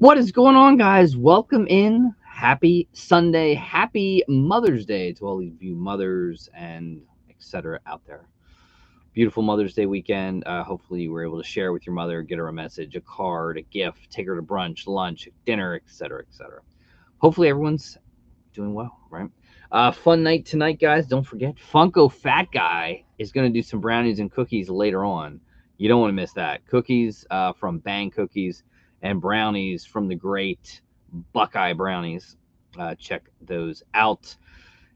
What is going on, guys? Welcome in. Happy Sunday. Happy Mother's Day to all of you mothers and etc. out there. Beautiful Mother's Day weekend. Hopefully, you were able to share with your mother, get her a message, a card, a gift, take her to brunch, lunch, dinner, etc. etc. Hopefully, everyone's doing well, right? Fun night tonight, guys. Don't forget, Funkofat Guy is going to do some brownies and cookies later on. You don't want to miss that. Cookies from Bang Cookies and brownies from the great Buckeye Brownies. Check those out.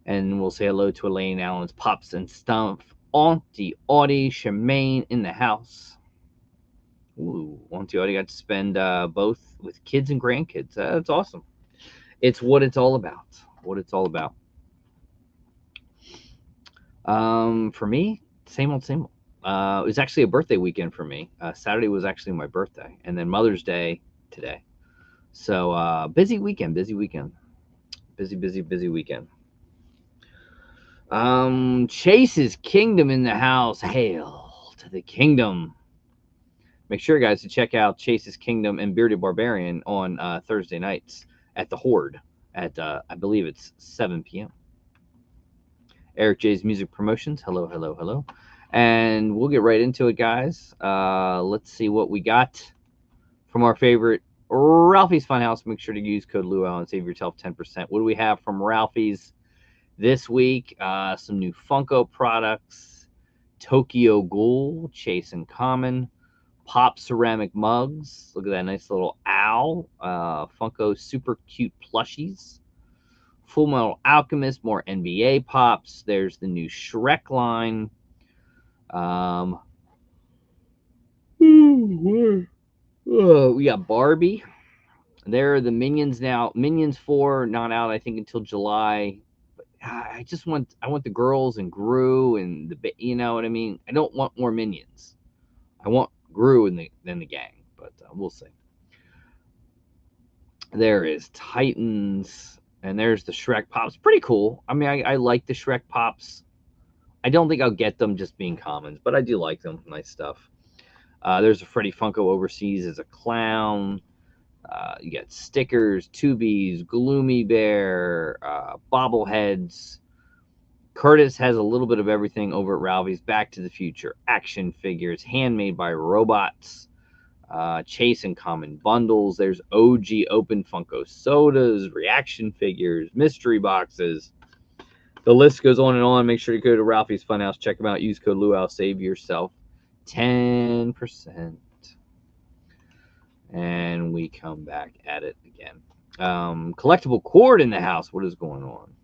And we'll say hello to Elaine Allen's Pops and Stuff. Auntie Audie Shemaine in the house. Ooh, Auntie Audie got to spend both with kids and grandkids. That's awesome. It's what it's all about. What it's all about. For me, same old, same old. It was actually a birthday weekend for me. Saturday was actually my birthday, and then Mother's Day today. So busy weekend, busy weekend, busy weekend. Chase's Kingdom in the house. Hail to the kingdom. Make sure, guys, to check out Chase's Kingdom and Bearded Barbarian on Thursday nights at the Horde at I believe it's 7 p.m. Eric J's Music Promotions. Hello, hello, hello. And we'll get right into it, guys. Let's see what we got from our favorite Ralphie's Funhouse. Make sure to use code Luau and save yourself 10%. What do we have from Ralphie's this week? Some new Funko products. Tokyo Ghoul, Chase and Common. Pop ceramic mugs. Look at that nice little owl. Funko super cute plushies. Full Metal Alchemist, more NBA pops. There's the new Shrek line. We got Barbie. There are the Minions now. Minions 4 not out, I think, until July. But I want the girls and Gru and the, you know what I mean. I don't want more Minions. I want Gru in the gang, but we'll see. There is Titans. And there's the Shrek Pops. Pretty cool. I mean, I like the Shrek Pops. I don't think I'll get them just being commons, but I do like them. Nice stuff. There's a Freddy Funko overseas as a clown. You got stickers, Tubies, Gloomy Bear, bobbleheads. Curtis has a little bit of everything over at Ralphie's. Back to the Future, action figures, handmade by robots. Chase and Common bundles. There's OG open Funko sodas, reaction figures, mystery boxes. The list goes on and on. Make sure you go to Ralphie's Funhouse. Check them out. Use code Luau. Save yourself 10%. And we come back at it again. Collectible cord in the house. What is going on?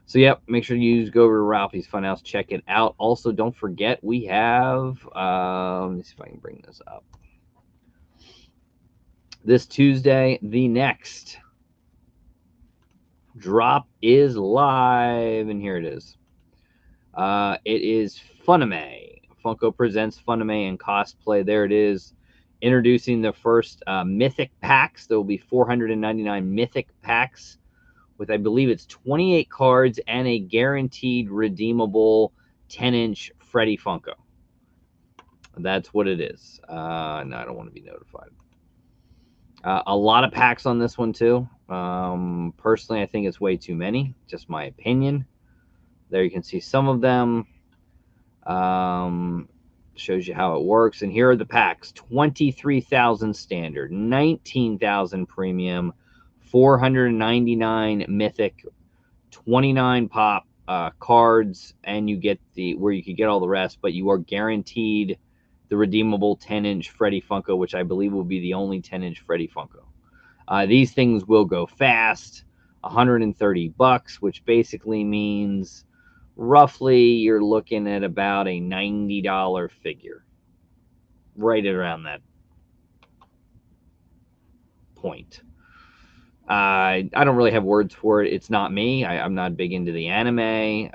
So, yep, make sure you go over to Ralphie's Funhouse. Check it out. Also, don't forget, we have... let me see if I can bring this up. This Tuesday, the next drop is live, and here it is. It is Funime. Funko presents Funime and cosplay. There it is. Introducing the first Mythic packs. There will be 499 Mythic packs with, I believe it's 28 cards and a guaranteed redeemable 10-inch Freddy Funko. That's what it is. No, I don't want to be notified. A lot of packs on this one, too. Personally, I think it's way too many. Just my opinion. There you can see some of them. Shows you how it works. And here are the packs. 23,000 standard, 19,000 premium, 499 mythic, 29 pop cards, and you get where you could get all the rest, but you are guaranteed the redeemable 10-inch Freddy Funko, which I believe will be the only 10-inch Freddy Funko. These things will go fast. $130, which basically means roughly you're looking at about a $90 figure. Right around that point. I don't really have words for it. It's not me. I'm not big into the anime.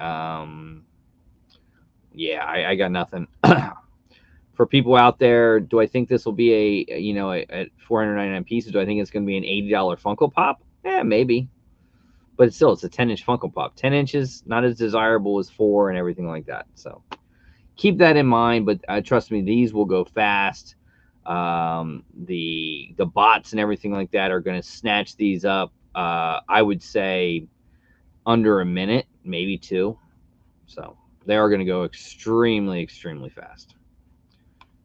Yeah, I got nothing. For people out there, do I think this will be at 499 pieces? Do I think it's going to be an $80 Funko Pop? Yeah, maybe. But still, it's a 10-inch Funko Pop. 10 inches, not as desirable as 4 and everything like that. So keep that in mind. But trust me, these will go fast. The bots and everything like that are going to snatch these up. I would say under a minute, maybe 2. So they are going to go extremely fast.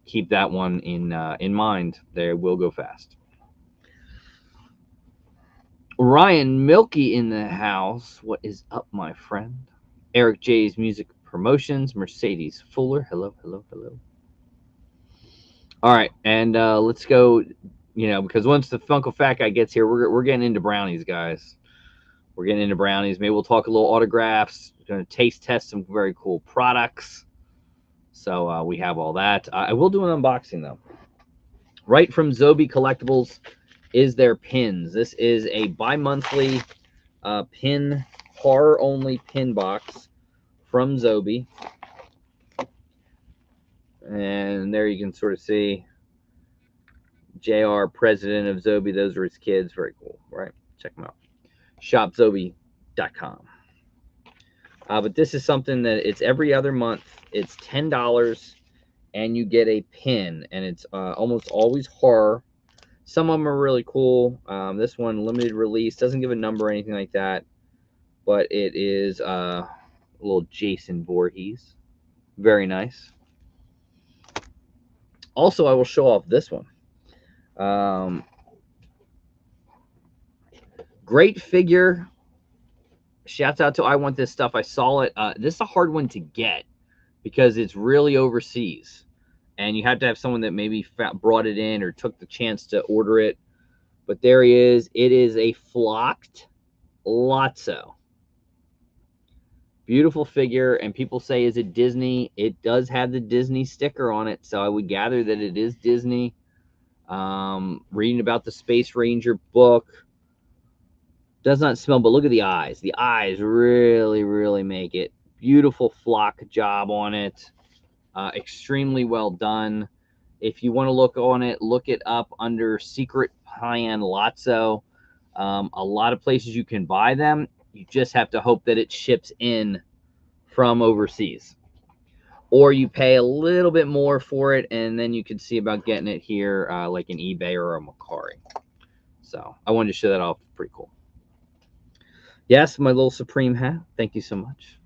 Keep that one in mind. They will go fast. Ryan Milky in the house. What is up, my friend? Eric J's Music Promotions. Mercedes Fuller. Hello. All right, and let's go. Because once the Funkofat guy gets here, we're getting into brownies, guys. We're getting into brownies. Maybe we'll talk a little autographs. We're going to taste test some very cool products. So we have all that. I will do an unboxing, though. Right from Zobi Collectibles is their pins. This is a bi-monthly pin, horror-only pin box from Zobi. And there you can sort of see JR, president of Zobi. Those are his kids. Very cool, right? Check them out. shopzobi.com. But this is something that it's every other month. It's $10, and you get a pin, and it's almost always horror. Some of them are really cool. This one, limited release, doesn't give a number or anything like that, but it is a little Jason Voorhees. Very nice. Also, I will show off this one. Great figure. Shouts out to I Want This Stuff. I saw it. This is a hard one to get because it's really overseas. And you have to have someone that maybe brought it in or took the chance to order it. But there he is. It is a flocked Lotso. Beautiful figure. And people say, is it Disney? It does have the Disney sticker on it. So I would gather that it is Disney. Reading about the Space Ranger book. Does not smell, but look at the eyes. The eyes really make it. Beautiful flock job on it. Extremely well done. If you want to look on it, look it up under Secret High-End Lotso. A lot of places you can buy them. You just have to hope that it ships in from overseas. Or you pay a little bit more for it, and then you can see about getting it here like an eBay or a Macari. So I wanted to show that off. Pretty cool. Yes, my little Supreme hat. Thank you so much.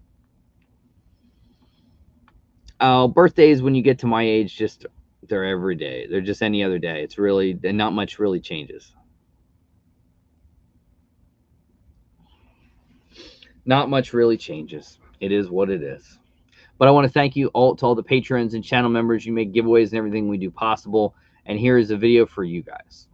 Birthdays, when you get to my age, just they're every day. They're just any other day. It's really, not much really changes. Not much really changes. It is what it is. But I want to thank you all to all the patrons and channel members. You make giveaways and everything we do possible. And here is a video for you guys.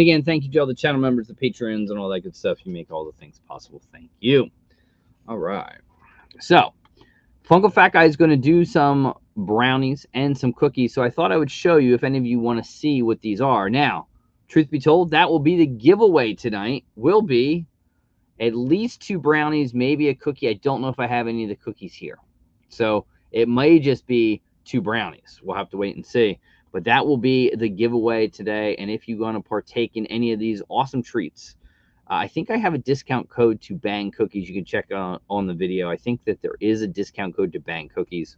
And again, thank you to all the channel members, the patrons, and all that good stuff. You make all the things possible. Thank you. All right. So, Funkofat Guy is going to do some brownies and some cookies. So I thought I would show you if any of you want to see what these are. Now, truth be told, that will be the giveaway tonight. Will be at least 2 brownies, maybe a cookie. I don't know if I have any of the cookies here. So it may just be 2 brownies. We'll have to wait and see. But that will be the giveaway today. And if you're going to partake in any of these awesome treats, I think I have a discount code to Bang Cookies. You can check on the video. I think that there is a discount code to Bang Cookies.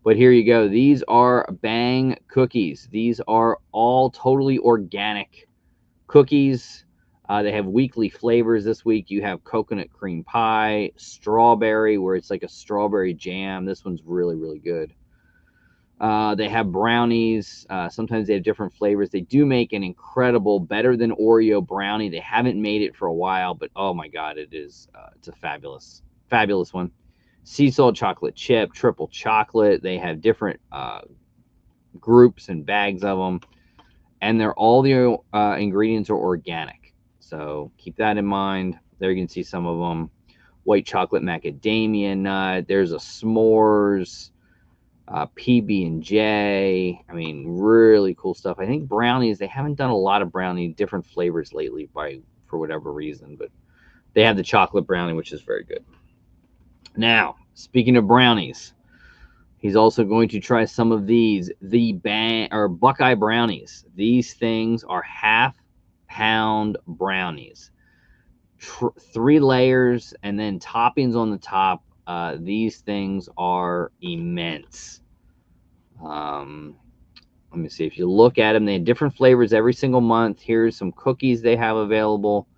But here you go. These are Bang Cookies. These are all totally organic cookies. They have weekly flavors this week. You have coconut cream pie, strawberry, where it's like a strawberry jam. This one's really, really good. They have brownies. Sometimes they have different flavors. They do make an incredible, better than Oreo brownie. They haven't made it for a while, but oh my God, it's a fabulous, fabulous one. Sea salt chocolate chip, triple chocolate. They have different groups and bags of them, and all the ingredients are organic. So keep that in mind. There you can see some of them. White chocolate macadamia nut. There's a s'mores. PB&J. I mean, really cool stuff. I think brownies, they haven't done a lot of brownie, different flavors lately for whatever reason, but they have the chocolate brownie, which is very good. Now, speaking of brownies, he's also going to try some of these, the Buckeye brownies. These things are half-pound brownies. 3 layers and then toppings on the top. These things are immense. Let me see. If you look at them, they have different flavors every single month. Here's some cookies they have available.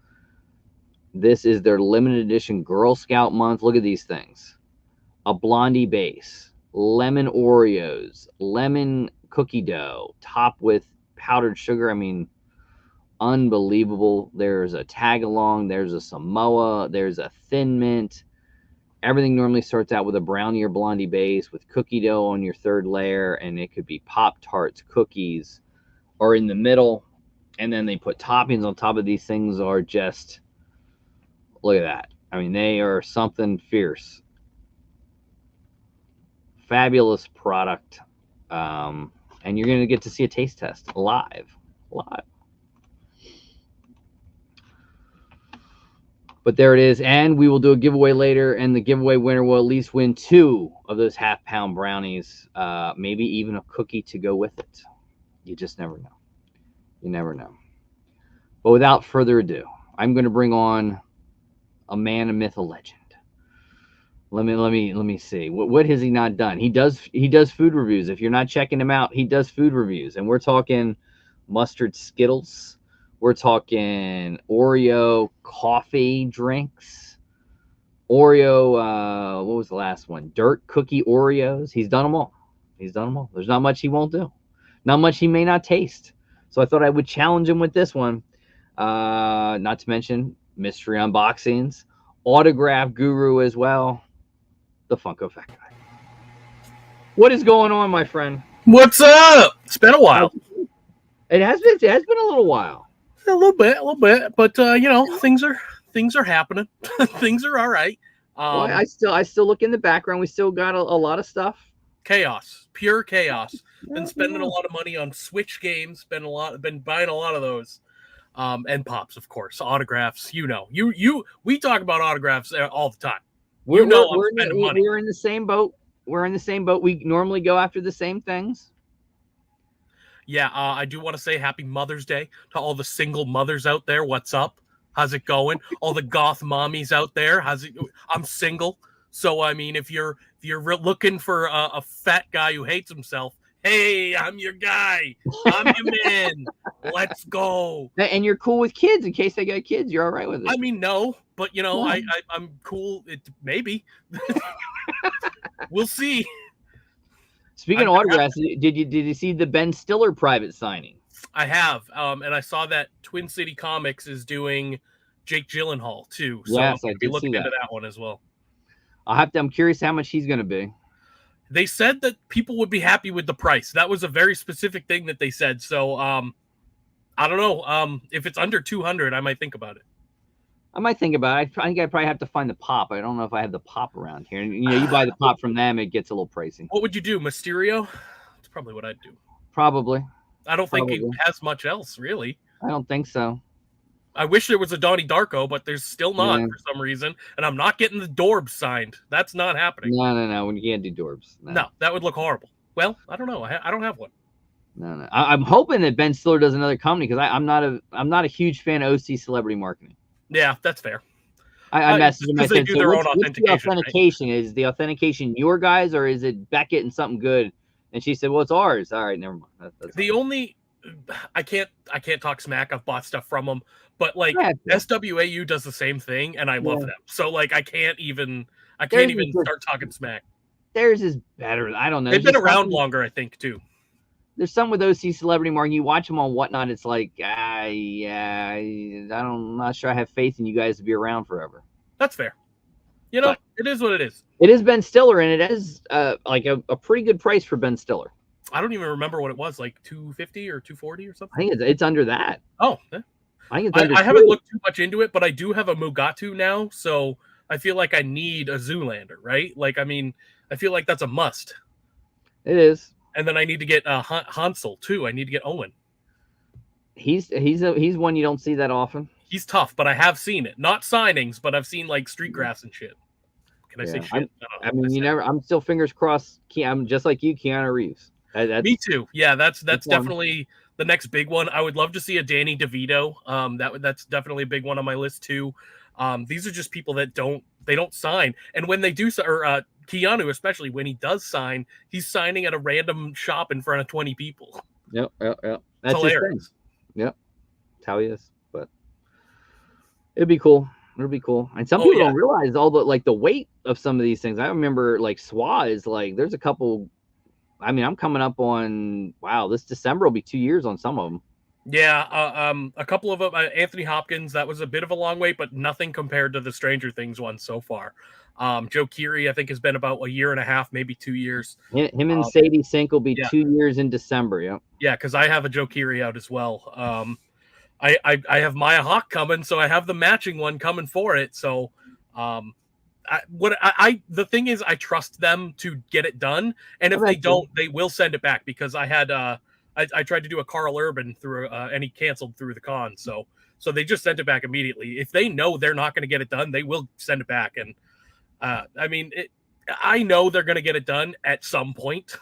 This is their limited edition Girl Scout month. Look at these things. A blondie base, lemon Oreos, lemon cookie dough, topped with powdered sugar. I mean, unbelievable. There's a tag along. There's a Samoa. There's a Thin Mint. Everything normally starts out with a brownie or blondie base with cookie dough on your 3rd layer, and it could be Pop-Tarts, cookies, or in the middle. And then they put toppings on top of these things are just, look at that. I mean, they are something fierce. Fabulous product. And you're going to get to see a taste test live. But there it is, and we will do a giveaway later, and the giveaway winner will at least win 2 of those half-pound brownies, maybe even a cookie to go with it. You just never know. You never know. But without further ado, I'm going to bring on a man, a myth, a legend. Let me see. What has he not done? He does food reviews. If you're not checking him out, he does food reviews, and we're talking mustard Skittles. We're talking Oreo coffee drinks, Oreo, what was the last one? Dirt cookie Oreos. He's done them all. There's not much he won't do. Not much he may not taste. So I thought I would challenge him with this one. Not to mention mystery unboxings, autograph guru as well, the Funkofat Guy. What is going on, my friend? What's up? It's been a while. It has been a little while. A little bit, but you know, things are happening. Things are all right. Well, I still look in the background. We still got a lot of stuff. Chaos, pure chaos. Been spending a lot of money on Switch games. Been buying a lot of those, and pops, of course, autographs. You know, we talk about autographs all the time. We're in the same boat. We're in the same boat. We normally go after the same things. Yeah, I do want to say happy Mother's Day to all the single mothers out there. What's up? How's it going? All the goth mommies out there. I'm single, so I mean, if you're looking for a fat guy who hates himself, hey, I'm your guy. I'm your man. Let's go. And you're cool with kids in case they got kids. You're all right with it. I mean, no, but you know, I'm cool. Maybe we'll see. Speaking of autographs, did you see the Ben Stiller private signing? I have, and I saw that Twin City Comics is doing Jake Gyllenhaal too. So yes, I'll be looking into that one as well. I'm curious how much he's going to be. They said that people would be happy with the price. That was a very specific thing that they said. So I don't know. If it's under 200, I might think about it. I might think about it. I think I probably have to find the pop. I don't know if I have the pop around here. And you buy the pop from them, it gets a little pricey. What would you do, Mysterio? That's probably what I'd do. Probably. I don't think he has much else, really. I don't think so. I wish there was a Donnie Darko, but there's still not for some reason. And I'm not getting the Dorbs signed. That's not happening. No. When you can't do Dorbs. No, that would look horrible. Well, I don't know. I don't have one. No. I'm hoping that Ben Stiller does another company because I'm not a huge fan of OC celebrity marketing. Yeah, that's fair. I messaged him. I said, do their own authentication. The authentication right? Is the authentication your guys or is it Beckett and something good? And she said, "Well, it's ours." All right, never mind. That's the only I can't talk smack. I've bought stuff from them, but like SWAU does the same thing, and I love them. So like I can't even start talking smack. Theirs is better. I don't know. They've been around longer, I think, too. There's some with OC celebrity marketing. You watch them on Whatnot, it's like, I'm not sure I have faith in you guys to be around forever. That's fair. It is what it is. It is Ben Stiller, and it is like a pretty good price for Ben Stiller. I don't even remember what it was, like $250 or $240 or something. I think it's under that. Oh, I think it's under I haven't looked too much into it, but I do have a Mugatu now, so I feel like I need a Zoolander, right? Like, I mean, I feel like that's a must. It is. And then I need to get Hansel too. I need to get Owen. He's one you don't see that often. He's tough, but I have seen it. Not signings, but I've seen like street grass and shit. Can I say shit? I mean, you never. I'm still fingers crossed. I'm just like you, Keanu Reeves. Me too. Yeah, that's definitely the next big one. I would love to see a Danny DeVito. That's definitely a big one on my list too. These are just people that don't sign, and when they do, or Keanu especially, when he does sign, he's signing at a random shop in front of 20 people. Yep. That's hilarious. Yep, that's how he is. But it'd be cool. And some people don't realize all the weight of some of these things. I remember like SWA is like there's a couple. I mean, I'm coming up on this December will be 2 years on some of them. Yeah, a couple of them. Anthony Hopkins, that was a bit of a long wait, but nothing compared to the Stranger Things one so far. Joe Keery, I think, has been about a year and a half, maybe 2 years. Him and Sadie Sink will be 2 years in December. Yeah, because I have a Joe Keery out as well. I have Maya Hawke coming, so I have the matching one coming for it. So, the thing is, I trust them to get it done, and if they don't, they will send it back because I had I tried to do a Carl Urban through and he canceled through the con, so they just sent it back immediately. If they know they're not going to get it done, they will send it back. And I mean, I know they're going to get it done at some point.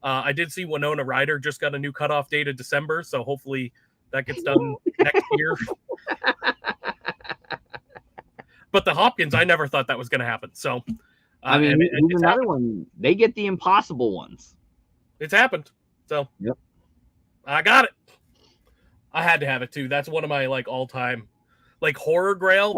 I did see Winona Ryder just got a new cutoff date of December, so hopefully that gets done next year. But the Hopkins, I never thought that was going to happen. So, I mean, he's another one. They get the impossible ones. It's happened. So, yep. I got it. I had to have it too. That's one of my like all-time like horror grail.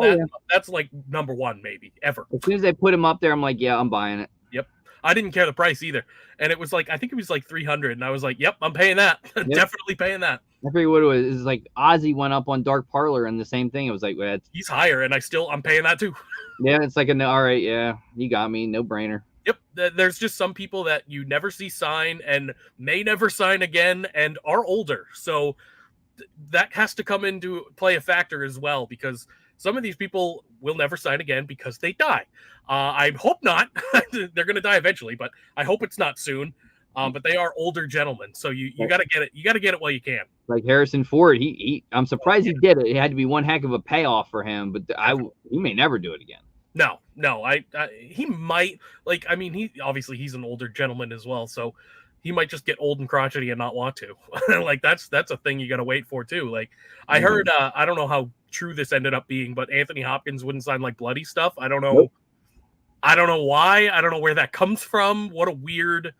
That's like number one maybe ever. As soon as they put him up there, I'm like, yeah, I'm buying it. Yep. I didn't care the price either. And it was like, I think it was like 300 and I was like, yep, I'm paying that. Yep. Definitely paying that. I forget what it was. It was like Ozzy went up on Dark Parlor and the same thing. It was like, he's higher and I'm paying that too. Yeah. It's like, all right. Yeah. You got me. No brainer. Yep. There's just some people that you never see sign and may never sign again and are older. So that has to come into play a factor as well, because some of these people will never sign again because they die. I hope not. They're going to die eventually, but I hope it's not soon. But they are older gentlemen, so you got to get it. You got to get it while you can. Like Harrison Ford, I'm surprised he did it. It had to be one heck of a payoff for him, but he may never do it again. No, he might. Like, I mean, he's an older gentleman as well, so he might just get old and crotchety and not want to. Like that's a thing you got to wait for too. Like I heard, I don't know how true this ended up being, but Anthony Hopkins wouldn't sign like bloody stuff. I don't know. Nope. I don't know why. I don't know where that comes from. What a weird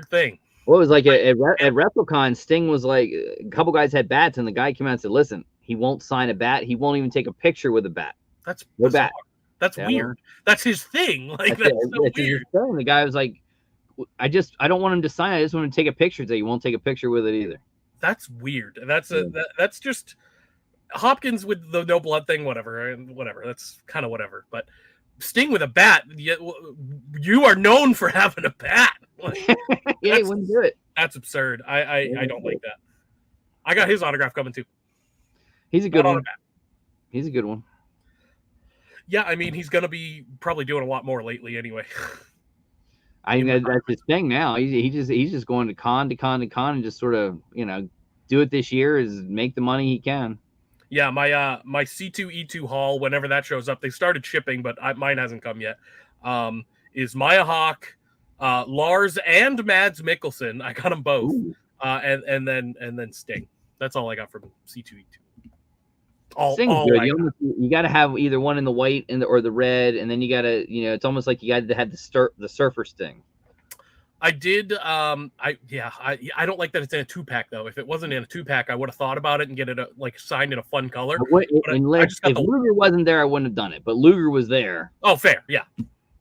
thing. Well, it was like at WrestleCon, Sting was like, a couple guys had bats, and the guy came out and said, "Listen, he won't sign a bat. He won't even take a picture with a bat. That's no bat. That's weird. That's his thing. Like that's so weird." The guy was like, I don't want him to sign. I just want him to take a picture. So he won't take a picture with it either. That's weird. That's just Hopkins with the no blood thing. Whatever. That's kind of whatever. But Sting with a bat. You are known for having a bat. Like, yeah, he wouldn't do it. That's absurd. I don't like that. I got his autograph coming too. He's a good Not on one. a bat. He's a good one. Yeah, I mean, he's gonna be probably doing a lot more lately anyway. I mean, that's his thing now. He's just going to con and just sort of, you know, do it this year is make the money he can. Yeah, my C2E2 haul, whenever that shows up, they started shipping, but mine hasn't come yet. Is Maya Hawk, Lars, and Mads Mikkelsen. I got them both, and then Sting. That's all I got from C2E2. Sting's good. You got to have either one in the white or the red, and then you got to, you know, it's almost like you got to have the surfer Sting. I did. I don't like that it's in a 2-pack though. If it wasn't in a 2-pack, I would have thought about it and get it like signed in a fun color. If Luger wasn't there, I wouldn't have done it. But Luger was there. Oh, fair, yeah.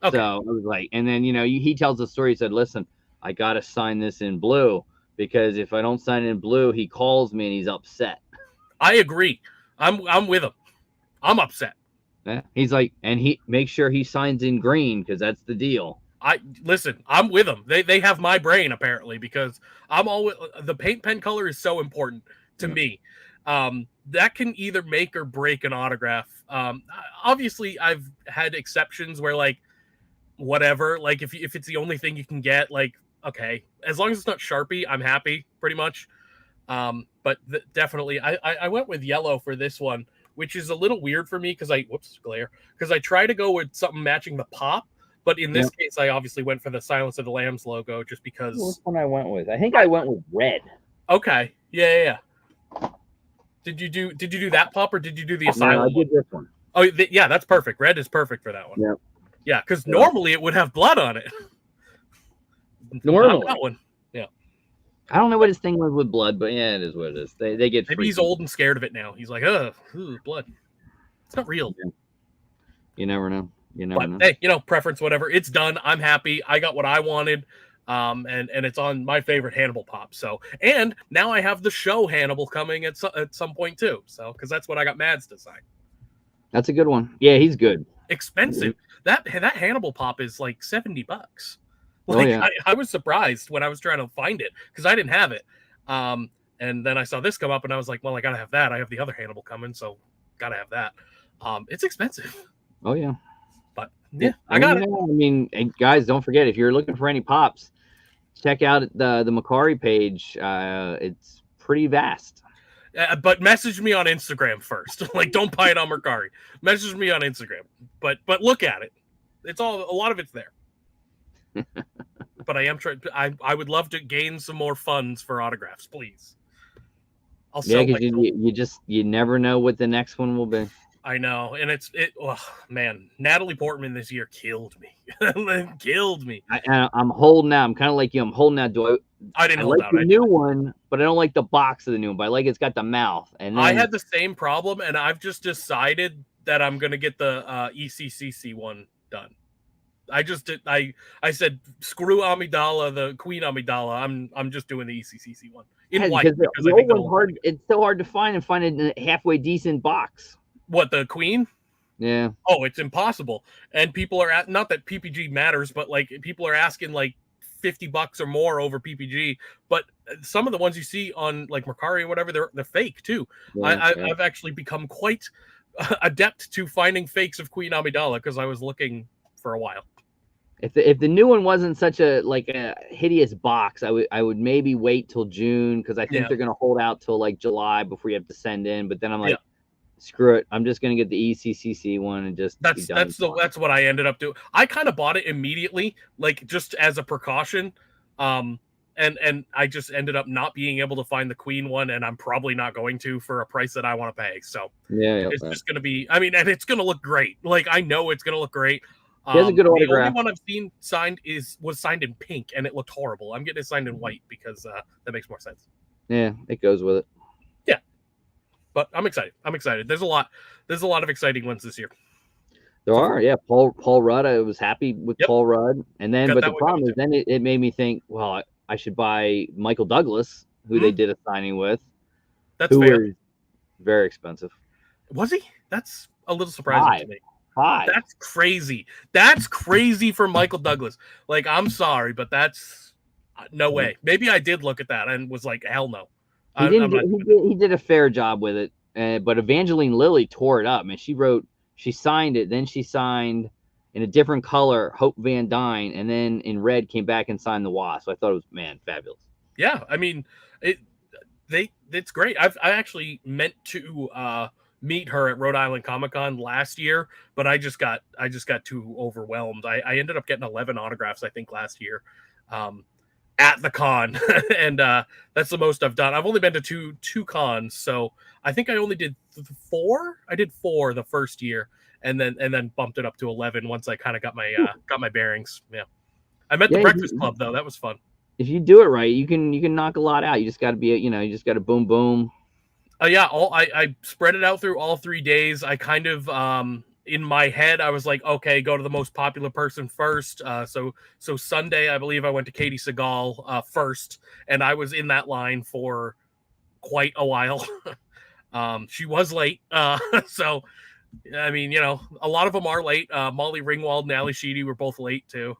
Okay. So I was like, and then, you know, he tells the story. He said, "Listen, I got to sign this in blue because if I don't sign it in blue, he calls me and he's upset." I agree. I'm with him. I'm upset. Yeah. He's like, and he makes sure he signs in green because that's the deal. Listen, I'm with them. They have my brain apparently because I'm always the paint pen color is so important to me. That can either make or break an autograph. Obviously, I've had exceptions where like whatever, like if it's the only thing you can get, like okay, as long as it's not Sharpie, I'm happy pretty much. But definitely, I went with yellow for this one, which is a little weird for me because I try to go with something matching the pop. But in this case, I obviously went for the Silence of the Lambs logo just because. Which one I went with? I think I went with red. Okay. Yeah. Did you do that pop or did you do the Asylum? No, I did this one. Oh, yeah, that's perfect. Red is perfect for that one. Yeah. Yeah, because normally it would have blood on it. Normally. Not that one. Yeah. I don't know what his thing was with blood, but yeah, it is what it is. They get. Maybe he's old and scared of it now. He's like, blood. It's not real. Yeah. You never know. Hey, you know, preference, whatever. It's done. I'm happy. I got what I wanted. And it's on my favorite Hannibal pop. So, and now I have the show Hannibal coming at some point too. So, because that's what I got Mads to sign. That's a good one. Yeah, he's good. Expensive. That Hannibal pop is like $70. Like I was surprised when I was trying to find it because I didn't have it. And then I saw this come up and I was like, well, I gotta have that. I have the other Hannibal coming, so gotta have that. It's expensive. Oh yeah. But yeah, I got it. I mean, guys, don't forget if you're looking for any pops, check out the Macari page. It's pretty vast. But message me on Instagram first. Like, don't buy it on Mercari. Message me on Instagram. But look at it. It's a lot of it's there. But I am trying. I would love to gain some more funds for autographs, please. I'll sell. Yeah, because you never know what the next one will be. I know, and oh, man, Natalie Portman this year killed me. Killed me. I'm holding out. I'm kind of like you. I'm holding out. I didn't hold out. The new one, but I don't like the box of the new one. But I like it's got the mouth. And then, I had the same problem, and I've just decided that I'm gonna get the ECCC one done. I just did. I said screw Amidala, the Queen Amidala. I'm just doing the ECCC one in white because the old one's hard. It's so hard to find it in a halfway decent box. What, the Queen? Yeah. Oh, it's impossible. And people are not that PPG matters, but like people are asking like $50 or more over PPG. But some of the ones you see on like Mercari or whatever, they're fake too. Yeah, I've actually become quite adept to finding fakes of Queen Amidala because I was looking for a while. If the new one wasn't such a hideous box, I would maybe wait till June because I think they're gonna hold out till like July before you have to send in. But then I'm like, screw it, I'm just gonna get the ECCC one and just that's what I ended up doing. I kind of bought it immediately, like just as a precaution. And I just ended up not being able to find the Queen one, and I'm probably not going to for a price that I want to pay. So it's just gonna be. I mean, and it's gonna look great. Like I know it's gonna look great. He has a good autograph. The only one I've seen signed was signed in pink, and it looked horrible. I'm getting it signed in white because that makes more sense. Yeah, it goes with it. Yeah, but I'm excited. There's a lot of exciting ones this year. There are, yeah. Paul Rudd. I was happy with Paul Rudd, and then but the problem is then it made me think, well, I should buy Michael Douglas, who they did a signing with. That's fair. Very expensive. Was he? That's a little surprising to me. 5. That's crazy. That's crazy for Michael Douglas. Like, I'm sorry, but that's no way. Maybe I did look at that and was like, hell no. He didn't. I'm not doing that. He did a fair job with it, but Evangeline Lilly tore it up, man. She signed it, then she signed in a different color Hope Van Dyne, and then in red came back and signed the Wasp. So I thought it was, man, fabulous. Yeah, I mean, it's great. I actually meant to meet her at Rhode Island Comic Con last year, but I just got too overwhelmed. I ended up getting 11 autographs, I think, last year. At the con, and that's the most I've done. I've only been to two cons, so I think I only did 4. I did 4 the first year, and then bumped it up to 11 once I kind of got my bearings. Yeah, I met the Breakfast Club though. That was fun. If you do it right, you can knock a lot out. You just got to be, you just got to boom boom. Yeah, I spread it out through all 3 days. I kind of in my head, I was like, okay, go to the most popular person first. So Sunday, I believe I went to Katie Seagal first, and I was in that line for quite a while. She was late, so I mean, a lot of them are late. Molly Ringwald and Ali Sheedy were both late too.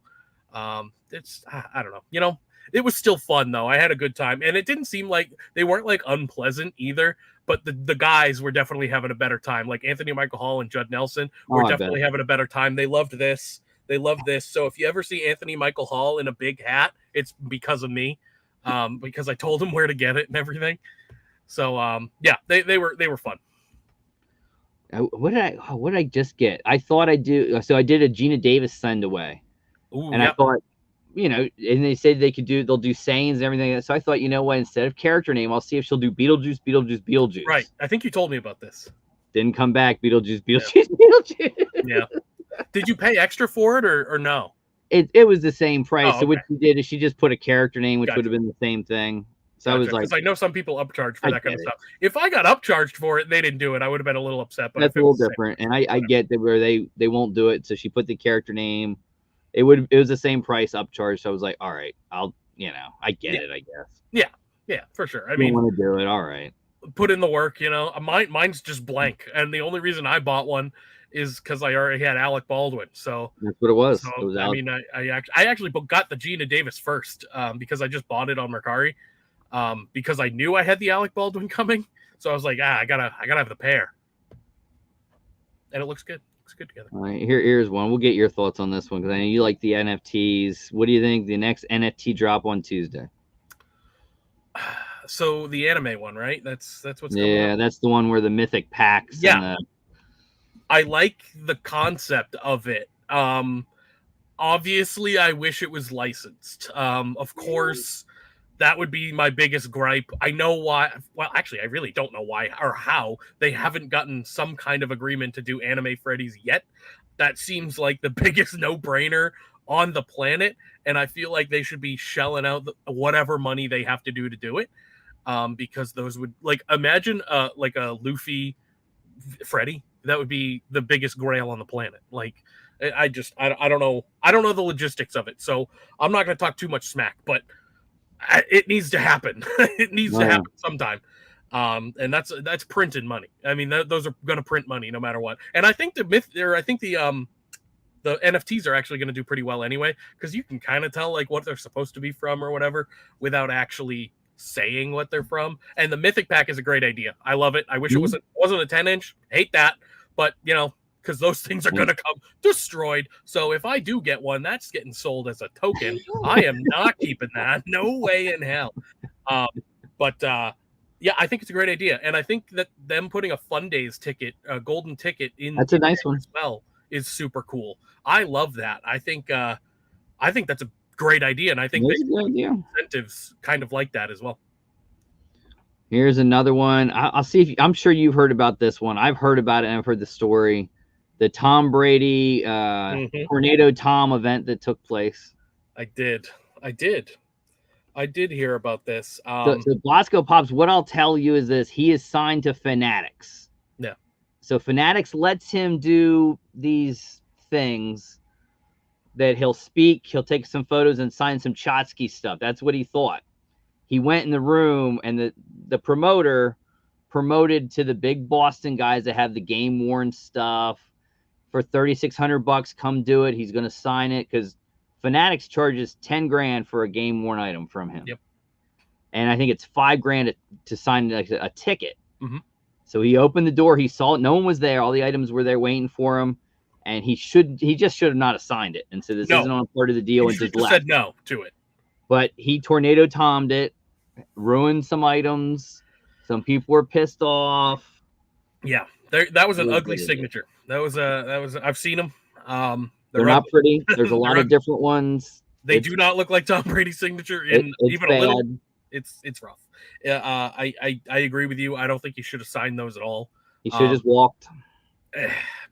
It's I don't know, it was still fun though. I had a good time, and it didn't seem like they weren't like unpleasant either. But the guys were definitely having a better time. Like Anthony Michael Hall and Judd Nelson were definitely having a better time. They loved this. So if you ever see Anthony Michael Hall in a big hat, it's because of me, because I told him where to get it and everything. So yeah, they were fun. What did I just get? I thought I do. So I did a Gina Davis send away, and I thought, and they said they'll do sayings and everything. So I thought, you know what? Instead of character name, I'll see if she'll do Beetlejuice. Right. I think you told me about this. Didn't come back. Beetlejuice. Yeah. Did you pay extra for it or no? It was the same price. Oh, so what she did is she just put a character name, which would have been the same thing. So I was like, because I know some people upcharge for that kind of stuff. If I got upcharged for it, they didn't do it, I would have been a little upset. But that's a little different, and I get that where they won't do it. So she put the character name. It was the same price upcharged. So I was like, all right, I get it, I guess. Yeah, for sure. I mean, want to do it, all right. Put in the work, Mine's just blank, and the only reason I bought one is because I already had Alec Baldwin. So that's what it was. So, it was I mean, I actually got the Gina Davis first because I just bought it on Mercari because I knew I had the Alec Baldwin coming. So I was like, I gotta have the pair, and it looks good. Looks good together. All right, here's one. We'll get your thoughts on this one because I know you like the NFTs. What do you think the next NFT drop on Tuesday? So the anime one, right? That's what's coming up. Yeah, that's the one where the mythic packs. Yeah, I like the concept of it. Obviously, I wish it was licensed. Of course, that would be my biggest gripe. I know why. Well, actually, I really don't know why or how they haven't gotten some kind of agreement to do Anime Freddy's yet. That seems like the biggest no-brainer on the planet, and I feel like they should be shelling out whatever money they have to do it, because those would, like, imagine like a Luffy Freddy. That would be the biggest grail on the planet. Like, I don't know the logistics of it, so I'm not going to talk too much smack, but it needs to happen. It needs to happen sometime. And that's printed money. I mean, those are going to print money no matter what. And I think the NFTs are actually going to do pretty well anyway, because you can kind of tell like what they're supposed to be from or whatever without actually saying what they're from. And the mythic pack is a great idea. I love it. I wish it wasn't a 10-inch. Hate that, but because those things are going to come destroyed. So if I do get one, that's getting sold as a token. I am not keeping that. No way in hell. But yeah, I think it's a great idea. And I think that them putting a Fun Days ticket, a golden ticket that's a nice one as well, is super cool. I love that. I think that's a great idea. And I think incentives kind of like that as well. Here's another one. I'll see if I'm sure you've heard about this one. I've heard about it and I've heard the story. The Tom Brady Tornado Tom event that took place. I did hear about this. So Blasco Pops, what I'll tell you is this: he is signed to Fanatics. Yeah. So Fanatics lets him do these things that he'll speak, he'll take some photos and sign some Chotsky stuff. That's what he thought. He went in the room and the promoter promoted to the big Boston guys that have the game worn stuff for $3,600. Come do it. He's going to sign it because Fanatics charges 10 grand for a game worn item from him. Yep. and I think it's $5,000 to sign like a ticket. Mm-hmm. So he opened the door. He saw it. No one was there. All the items were there waiting for him, and he just should have not signed it and said this isn't on part of the deal and just left. Said no to it. But he tornado tomed it, ruined some items. Some people were pissed off. Yeah, that was an ugly signature. That was I've seen them. They're not pretty. There's a lot of different ones. They do not look like Tom Brady's signature in even a little. It's rough. I agree with you. I don't think he should have signed those at all. He should have just walked.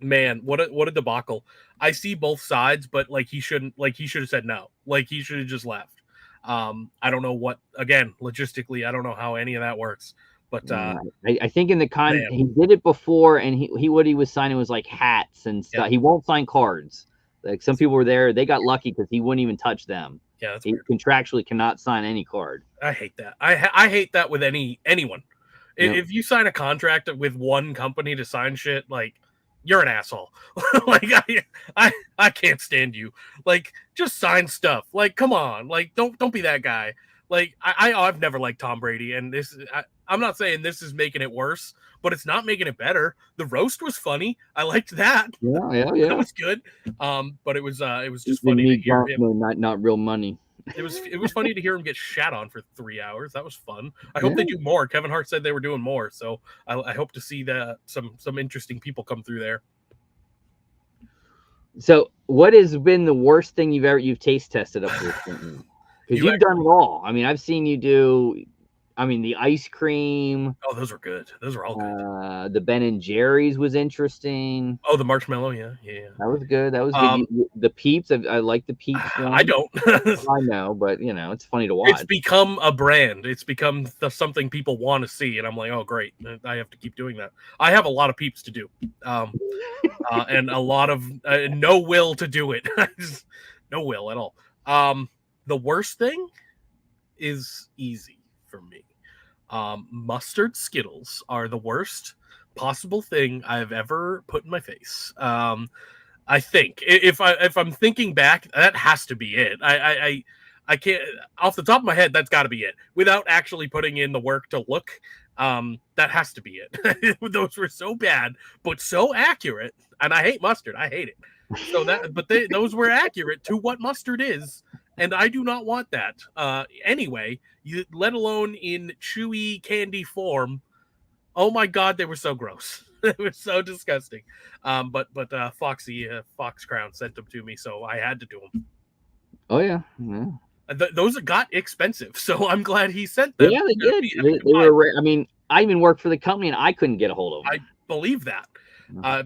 Man, what a debacle. I see both sides, but like he should have said no. Like he should have just left. I don't know what, again, logistically, I don't know how any of that works. But I think in the he did it before, and he what he was signing was like hats and stuff. Yeah. He won't sign cards. Like some people were there, they got lucky because he wouldn't even touch them. Yeah, that's he weird. Contractually cannot sign any card. I hate that. I hate that with anyone. Yeah. If you sign a contract with one company to sign shit, like you're an asshole. Like I can't stand you. Like just sign stuff. Like come on. Like don't be that guy. Like I've never liked Tom Brady, and I'm not saying this is making it worse, but it's not making it better. The roast was funny. I liked that. Yeah. That was good. But it was just funny to hear him. Not real money. It was funny to hear him get shat on for 3 hours. That was fun. I hope they do more. Kevin Hart said they were doing more, so I hope to see some interesting people come through there. So, what has been the worst thing you've taste tested up to this point? Because you've done it all. I mean, I've seen you do. I mean, the ice cream. Oh, those were good. Those were all good. The Ben and Jerry's was interesting. Oh, the marshmallow, yeah. That was good. That was good. The Peeps, I like the Peeps one. I don't. I know, but it's funny to watch. It's become a brand. It's become something people want to see, and I'm like, oh, great. I have to keep doing that. I have a lot of Peeps to do, and a lot of no will to do it. No will at all. The worst thing is easy for me. Mustard Skittles are the worst possible thing I've ever put in my face. I think if I'm thinking back, that has to be it. I can't off the top of my head. That's got to be it. Without actually putting in the work to look, that has to be it. Those were so bad, but so accurate. And I hate mustard. I hate it. So those were accurate to what mustard is. And I do not want that. Anyway, let alone in chewy candy form. Oh my God, they were so gross. They were so disgusting. But Foxy Fox Crown sent them to me, so I had to do them. Oh yeah. Those got expensive, so I'm glad he sent them. Yeah, they did. They were rare. I mean, I even worked for the company, and I couldn't get a hold of them. I believe that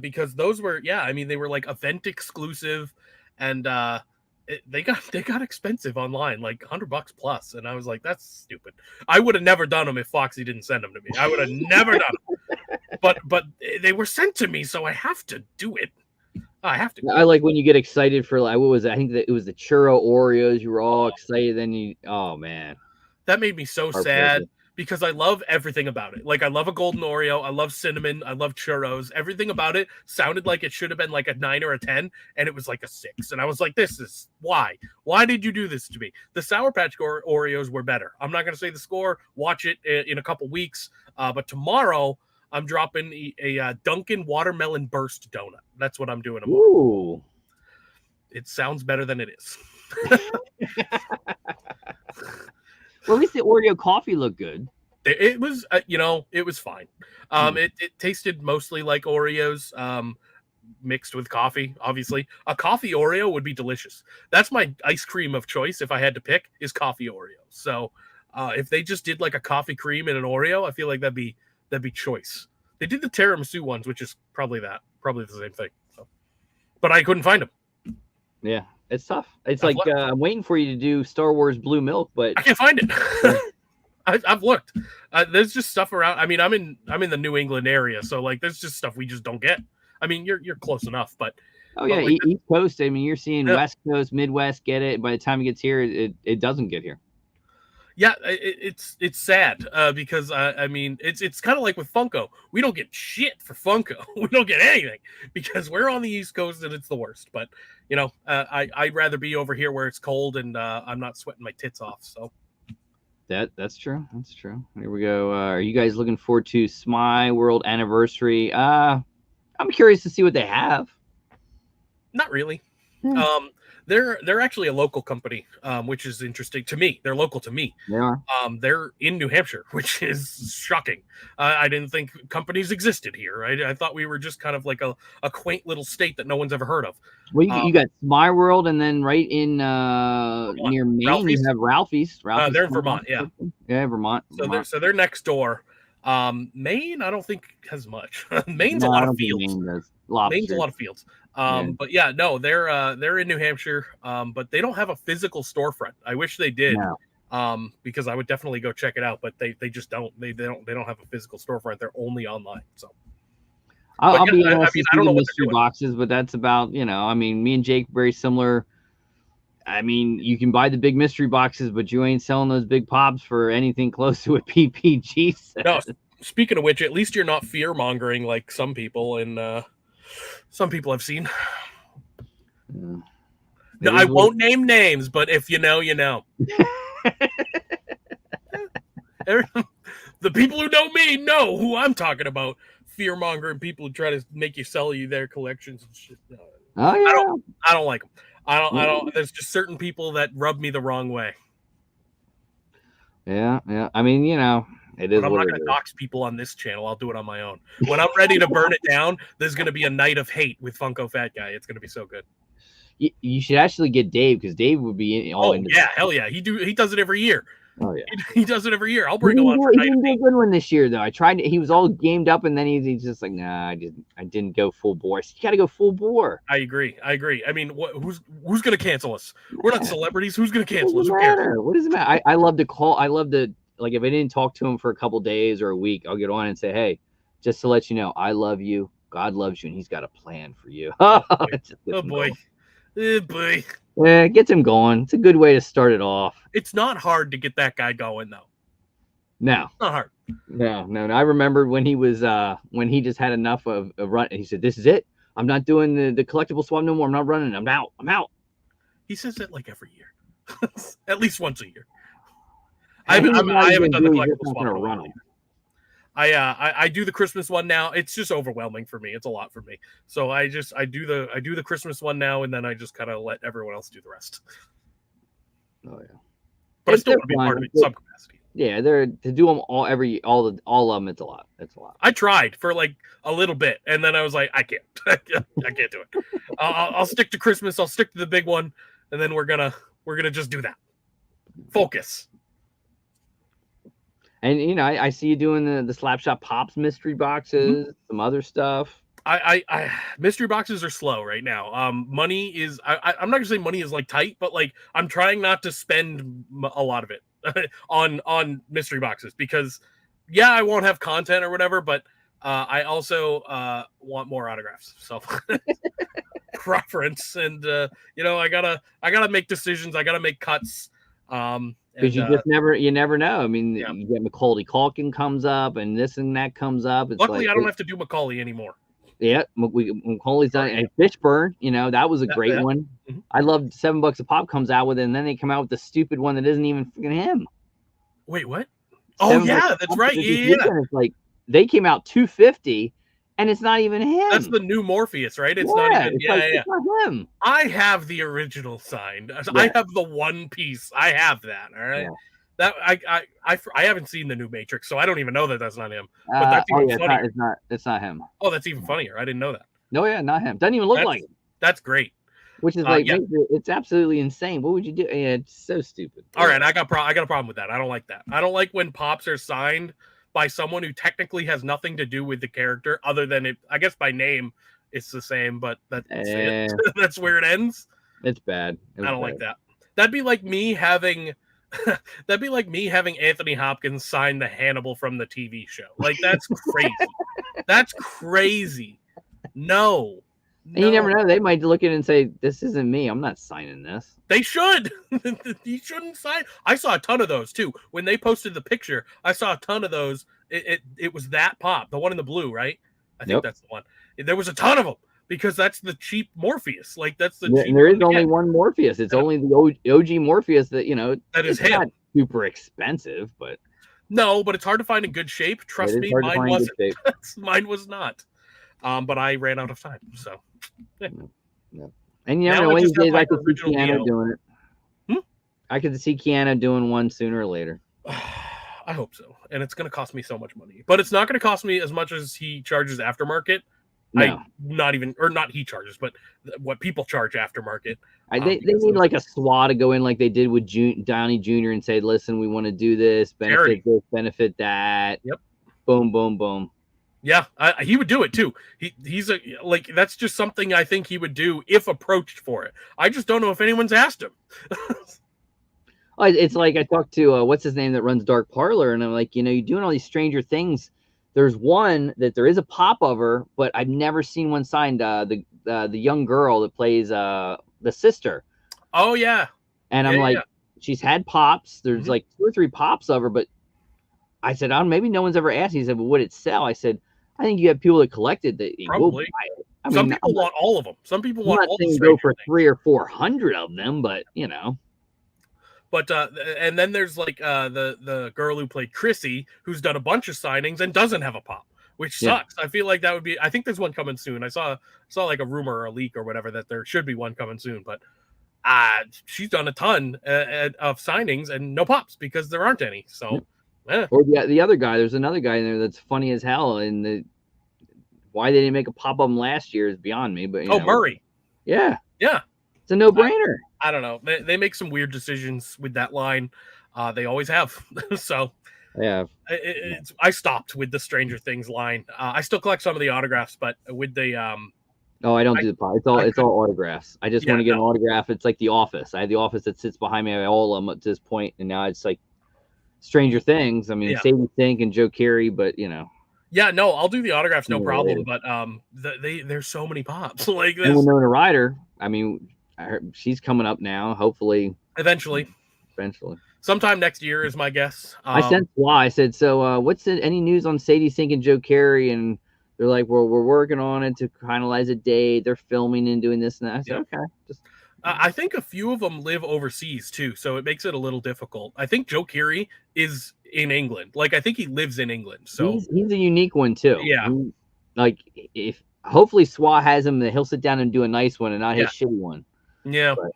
because those were I mean, they were like event exclusive, and they got expensive online, like $100 plus, and I was like, that's stupid. I would have never done them if Foxy didn't send them to me. I would have never done them. But they were sent to me, so I have to do it. I have to. I like when you get excited for like what was it? I think that it was the churro Oreos. You were all excited, then oh man, that made me so sad. Because I love everything about it. Like, I love a golden Oreo. I love cinnamon. I love churros. Everything about it sounded like it should have been like a 9 or a 10, and it was like a 6. And I was like, this is why? Why did you do this to me? The Sour Patch Oreos were better. I'm not going to say the score. Watch it in a couple weeks. But tomorrow, I'm dropping a Dunkin' Watermelon Burst donut. That's what I'm doing tomorrow. Ooh. It sounds better than it is. Well, at least the Oreo coffee looked good. It was, it was fine. It tasted mostly like Oreos mixed with coffee, obviously. A coffee Oreo would be delicious. That's my ice cream of choice if I had to pick, is coffee Oreo. So if they just did like a coffee cream and an Oreo, I feel like that'd be choice. They did the tiramisu ones, which is probably the same thing. So. But I couldn't find them. Yeah. It's tough. It's like I'm waiting for you to do Star Wars Blue Milk, but I can't find it. I've looked. There's just stuff around. I mean, I'm in the New England area, so like there's just stuff we just don't get. I mean, you're close enough, but like, East Coast. I mean, you're seeing West Coast, Midwest get it. By the time it gets here, it doesn't get here. Yeah, it's sad because I mean it's kind of like with Funko. We don't get shit for Funko. We don't get anything because we're on the East Coast and it's the worst. But I'd rather be over here where it's cold and I'm not sweating my tits off. So That's true. That's true. Here we go. Are you guys looking forward to Smy World Anniversary? I'm curious to see what they have. Not really. Hmm. They're actually a local company, which is interesting to me. They're local to me. They are. They're in New Hampshire, which is shocking. I didn't think companies existed here. I thought we were just kind of like a quaint little state that no one's ever heard of. Well, you got Smy World, and then right in near Maine, Ralphie's? you have Ralphie's. They're in Vermont, yeah. Yeah, Vermont. So they're next door. Maine, I don't think has much. Maine's a lot of fields. Maine's a lot of fields. But yeah, no, they're in New Hampshire. But they don't have a physical storefront. I wish they did. No. Because I would definitely go check it out, but they just don't. They don't have a physical storefront. They're only online. So I'll be honest. I don't know what mystery boxes, but that's about, I mean, me and Jake very similar. I mean, you can buy the big mystery boxes, but you ain't selling those big pops for anything close to what PPG says. No, speaking of which, at least you're not fear mongering like some people, and some people I've seen. Yeah. No, I won't name names, but if you know, you know. The people who know me know who I'm talking about. Fear mongering people who try to make you sell you their collections and shit. No. Oh yeah. I don't like them. I don't. There's just certain people that rub me the wrong way. Yeah. I mean, it is. But I'm not going to dox people on this channel. I'll do it on my own. When I'm ready to burn it down, there's going to be a night of hate with Funkofat Guy. It's going to be so good. You should actually get Dave, because Dave would be all into yeah, hell yeah. He does it every year. Oh yeah, he does it every year. I'll bring him on for He didn't do a good one this year though. I tried. He was all gamed up, and then he's just like, nah, I didn't go full bore. You got to go full bore. I agree. I mean, who's going to cancel us? We're not celebrities. Who's going to cancel us? Who cares? What does it matter? I love to call. I love to, like, if I didn't talk to him for a couple days or a week, I'll get on and say, hey, just to let you know, I love you. God loves you, and He's got a plan for you. Oh boy. Oh boy. Yeah, it gets him going. It's a good way to start it off. It's not hard to get that guy going, though. No. It's not hard. No. I remember when he was when he just had enough of run. He said, "This is it. I'm not doing the collectible swap no more. I'm not running. I'm out. He says that like every year, at least once a year. I haven't done the collectible swap. Run. I do the Christmas one now. It's just overwhelming for me. It's a lot for me. So I do the Christmas one now, and then I just kind of let everyone else do the rest. Oh yeah, but I still want to be part of it in some capacity. Yeah, to do them all of them. It's a lot. I tried for like a little bit, and then I was like, I can't do it. I'll stick to Christmas. I'll stick to the big one, and then we're gonna just do that. Focus. And I see you doing the Slapshot Pops mystery boxes, some other stuff. I mystery boxes are slow right now. Money is I'm not gonna say money is like tight, but like I'm trying not to spend a lot of it on mystery boxes, because yeah, I won't have content or whatever, but I also want more autographs. So preference, and I gotta make decisions. I gotta make cuts. Because you never know. I mean, you get Macaulay Culkin comes up, and this and that comes up. It's luckily, I don't have to do Macaulay anymore. Yeah, Macaulay's done, and Fishburne. That was a great one. Mm-hmm. I loved $7 a pop comes out with it, and then they come out with the stupid one that isn't even freaking him. Wait, what? Oh yeah, that's right. Yeah, it's like they came out $250, and it's not even him. That's the new Morpheus, right? It's not even. It's not him. I have the original signed. Yeah. I have the one piece. I have that. All right. Yeah. That I haven't seen the new Matrix, so I don't even know that that's not him. But that's even funnier. It's not him. Oh, that's even funnier. I didn't know that. No, yeah, not him. Doesn't even look like him. That's great. Which is it's absolutely insane. What would you do? Yeah, it's so stupid. All right, I got a problem with that. I don't like that. I don't like when pops are signed by someone who technically has nothing to do with the character, other than it. I guess by name it's the same, but that's it. That's where it ends. It's bad. I don't like that. That'd be like me having Anthony Hopkins sign the Hannibal from the TV show. Like, that's crazy. That's crazy. No. You never know. They might look at it and say, "This isn't me. I'm not signing this." They should. You shouldn't sign. I saw a ton of those too. When they posted the picture, I saw a ton of those. It was that pop, the one in the blue, right? I think that's the one. There was a ton of them, because that's the cheap Morpheus. Like, that's the cheap. There is only one Morpheus. It's only the OG Morpheus that that is him. super expensive, but no, but it's hard to find in good shape. Trust me, mine wasn't. Mine was not. But I ran out of time, so. Yeah. No. And you never know, one of these days I could see Keanu doing it. I could see Keanu doing one sooner or later. I hope so. And it's going to cost me so much money. But it's not going to cost me as much as he charges aftermarket. No. Not he charges, but what people charge aftermarket. They need like a SWA to go in like they did with Downey Jr. and say, listen, we want to do this, benefit this, benefit that. Yep. Boom, boom, boom. Yeah, he would do it too. He's that's just something I think he would do if approached for it. I just don't know if anyone's asked him. It's like I talked to what's his name that runs Dark Parlor, and I'm like, you're doing all these Stranger Things. There's one that there is a pop of her, but I've never seen one signed. The young girl that plays the sister. Oh yeah. And I'm like, she's had pops. There's like 2 or 3 pops of her, but I said, maybe no one's ever asked. He said, well, would it sell? I said, I think you have people that collected that will buy it. I mean, some people want all of them. Some people want all the go for 300 or 400 of them, but But and then there's like the girl who played Chrissy, who's done a bunch of signings and doesn't have a pop, which sucks. I feel like that would be. I think there's one coming soon. I saw like a rumor or a leak or whatever that there should be one coming soon, but she's done a ton of signings and no pops because there aren't any. So. Or the other guy, there's another guy in there that's funny as hell, and why they didn't make a pop of him last year is beyond me. But Murray, yeah, it's a no-brainer. I don't know. They make some weird decisions with that line. They always have. So yeah, I stopped with the Stranger Things line. I still collect some of the autographs, but with the I don't do the pop. It's all autographs. I just want to get an autograph. It's like The Office. I have The Office that sits behind me. I have all of them at this point, and now it's like Stranger Things. I mean, Sadie Sink and Joe Carey, but Yeah, no, I'll do the autographs, no problem. But there's so many pops. Like this. Winona Ryder. I mean, she's coming up now. Hopefully, eventually. Sometime next year is my guess. I sent why I said so. What's any news on Sadie Sink and Joe Carey? And they're like, well, we're working on it to finalize a date. They're filming and doing this and that. I said, okay, just. I think a few of them live overseas too, so it makes it a little difficult. I think Joe Carey is in England. Like, I think he lives in England. So he's a unique one too. Yeah. If hopefully SWA has him, that he'll sit down and do a nice one and not his shitty one. Yeah. But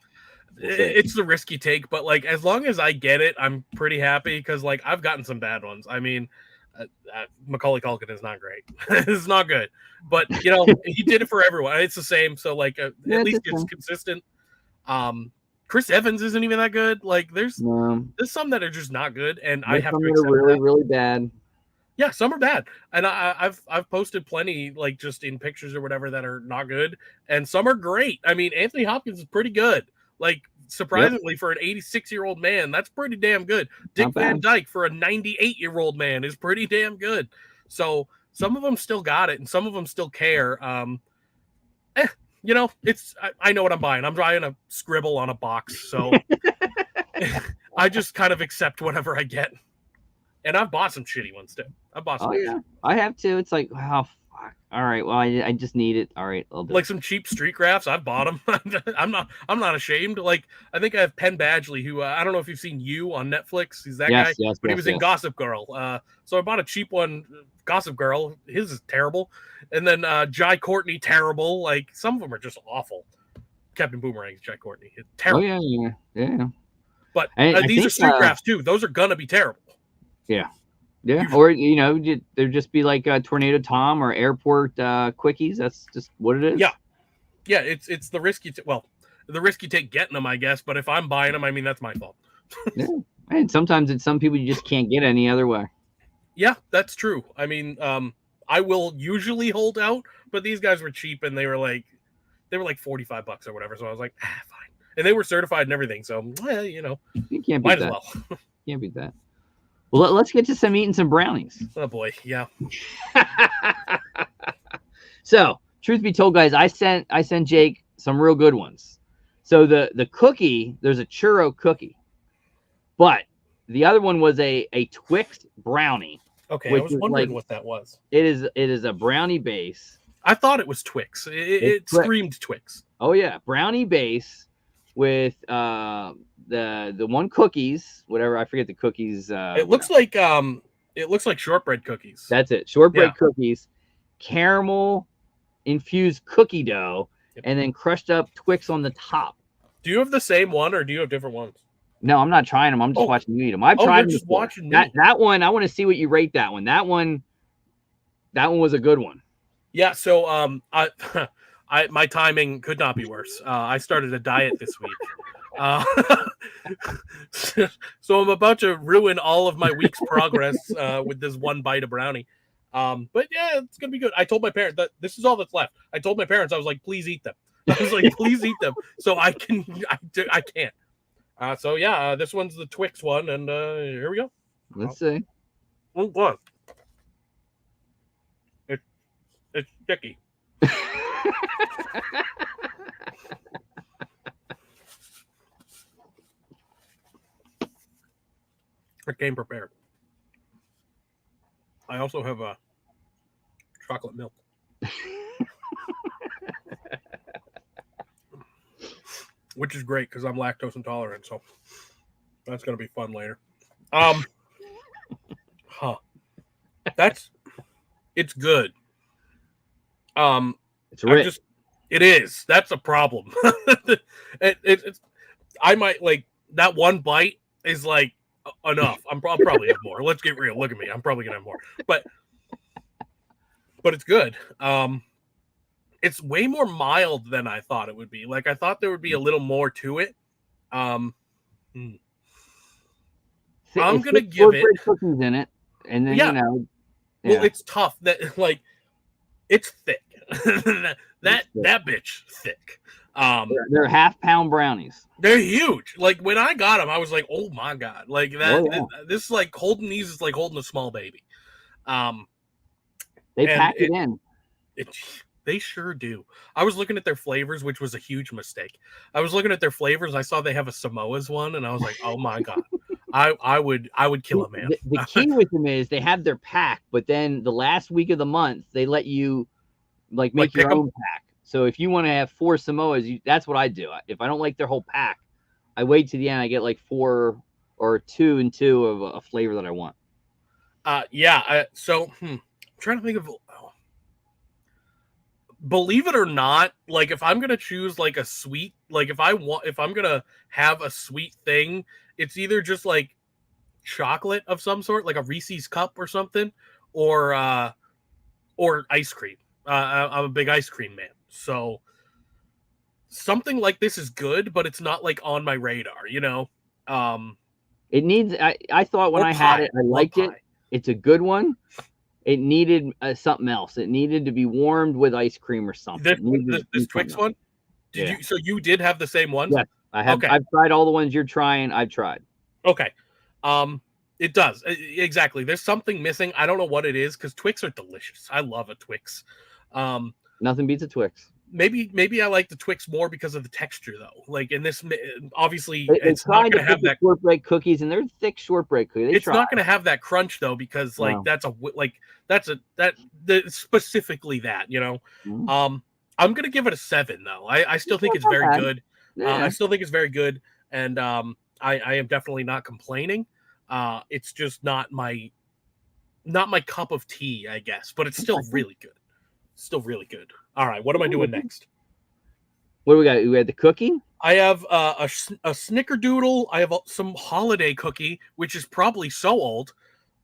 it's the risky take, but like as long as I get it, I'm pretty happy because like I've gotten some bad ones. I mean, Macaulay Culkin is not great. It's not good, but he did it for everyone. It's the same. So like at least it's consistent. Chris Evans isn't even that good. Like there's some that are just not good, and I have to accept really really bad. Yeah, some are bad, and I've posted plenty like just in pictures or whatever that are not good, and some are great. I mean, Anthony Hopkins is pretty good. Like surprisingly for an 86-year-old man, that's pretty damn good. Dick Van Dyke for a 98-year-old man is pretty damn good. So some of them still got it, and some of them still care. It's I know what I'm buying. I'm buying a scribble on a box, so I just kind of accept whatever I get. And I've bought some shitty ones too. I bought some. Oh yeah, I have too. It's like, wow, fuck. All right, well, I just need it. All right, I'll do like some cheap street graphs. I've bought them. I'm not ashamed. Like I think I have Penn Badgley, who I don't know if you've seen You on Netflix. He's that guy, but he was in Gossip Girl. So I bought a cheap one, Gossip Girl. His is terrible. And then Jai Courtney, terrible. Like some of them are just awful. Captain Boomerang's Jai Courtney, it's terrible. Oh yeah. But these are street graphs too. Those are gonna be terrible. Yeah. Or there'd just be like Tornado Tom or Airport Quickies. That's just what it is. Yeah. It's the risky. The risk you take getting them, I guess. But if I'm buying them, I mean that's my fault. Yeah. And sometimes it's some people you just can't get any other way. Yeah, that's true. I mean, I will usually hold out, but these guys were cheap and they were like $45 or whatever. So I was like, fine. And they were certified and everything. So you can't beat might that. as well. Can't beat that. Well, let's get to some eating some brownies. Oh boy, yeah. So, truth be told, guys, I sent Jake some real good ones. So the cookie, there's a churro cookie, but the other one was a Twix brownie. Okay, I was wondering what that was. It is a brownie base. I thought it was Twix. It screamed Twix. Oh yeah, brownie base with the one cookies, whatever, I forget the cookies. It looks like shortbread cookies. That's it. Shortbread cookies, caramel infused cookie dough, and then crushed up Twix on the top. Do you have the same one, or do you have different ones? No, I'm not trying them. I'm just watching you eat them. I've tried them. Just watching me. That one, I want to see what you rate that one. That one was a good one. Yeah. So my timing could not be worse. I started a diet this week. So I'm about to ruin all of my week's progress with this one bite of brownie. But yeah, it's gonna be good. I told my parents that this is all that's left. I told my parents, I was like, please eat them. I was like, please eat them, so I can't. So yeah, this one's the Twix one, and here we go. Let's see. Oh, what? It's sticky. I came prepared. I also have a chocolate milk. Which is great because I'm lactose intolerant, so that's gonna be fun later. It's good. It's rich. It is. That's a problem. It's I might like that one bite is like enough. I'll probably have more. Let's get real. Look at me. I'm probably gonna have more, but it's good. It's way more mild than I thought it would be. Like I thought there would be a little more to it. I'm gonna give it cookies in it, and then well, it's tough. That like it's thick. that bitch thick. They're half-pound brownies. They're huge. Like when I got them, I was like, oh my god! Like that. This is like holding these is like holding a small baby. They pack it in. They sure do. I was looking at their flavors, which was a huge mistake. I was looking at their flavors. I saw they have a Samoa's one, and I was like, "Oh my god, I would kill a man." The key with them is they have their pack, but then the last week of the month they let you make your own pack. So if you want to have 4 Samoas, that's what I do. If I don't like their whole pack, I wait to the end. I get like 4 or 2 and 2 of a flavor that I want. So I'm trying to think of. Believe it or not, like if I'm gonna choose like a sweet, like if I'm gonna have a sweet thing, it's either just like chocolate of some sort, like a Reese's cup or something, or ice cream. I'm a big ice cream man, so something like this is good, but it's not like on my radar, you know. It needs. I thought when I had it, I liked it. It's a good one. It needed something else. It needed to be warmed with ice cream or something. This Twix one? Did you? So you did have the same one? Yes, I have. Okay. I've tried all the ones you're trying. I've tried. Okay. It does exactly. There's something missing. I don't know what it is because Twix are delicious. I love a Twix. Nothing beats a Twix. Maybe I like the Twix more because of the texture, though. Like in this, obviously, it's not going to have that shortbread cookies, and they're thick shortbread cookies. It's not going to have that crunch though, because like that's specifically that, you know. Mm-hmm. I'm going to give it a 7 though. I still think it's very good. I still think it's very good, and I am definitely not complaining. It's just not my cup of tea, I guess, but it's still really good. Still really good. All right, what am I doing next? What do we got? We had the cookie. I have a snickerdoodle. I have some holiday cookie, which is probably so old.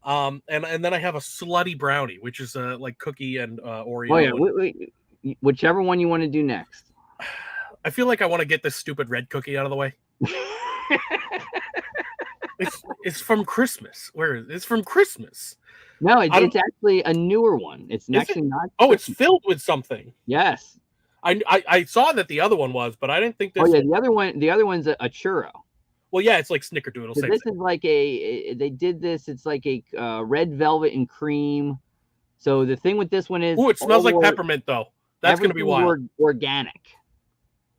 And then I have a slutty brownie, which is like cookie and Oreo. Oh yeah, whichever one you want to do next. I feel like I want to get this stupid red cookie out of the way. It's from Christmas. It's from Christmas. No, it's actually a newer one. It's actually not. Oh, it's filled with something. Yes. I saw that the other one was, but I didn't think this. Oh yeah, the other one's a churro. Well, yeah, it's like snickerdoodle. So this is like they did this. It's like a red velvet and cream. So the thing with this one is, it smells like peppermint though. That's gonna be wild. Organic.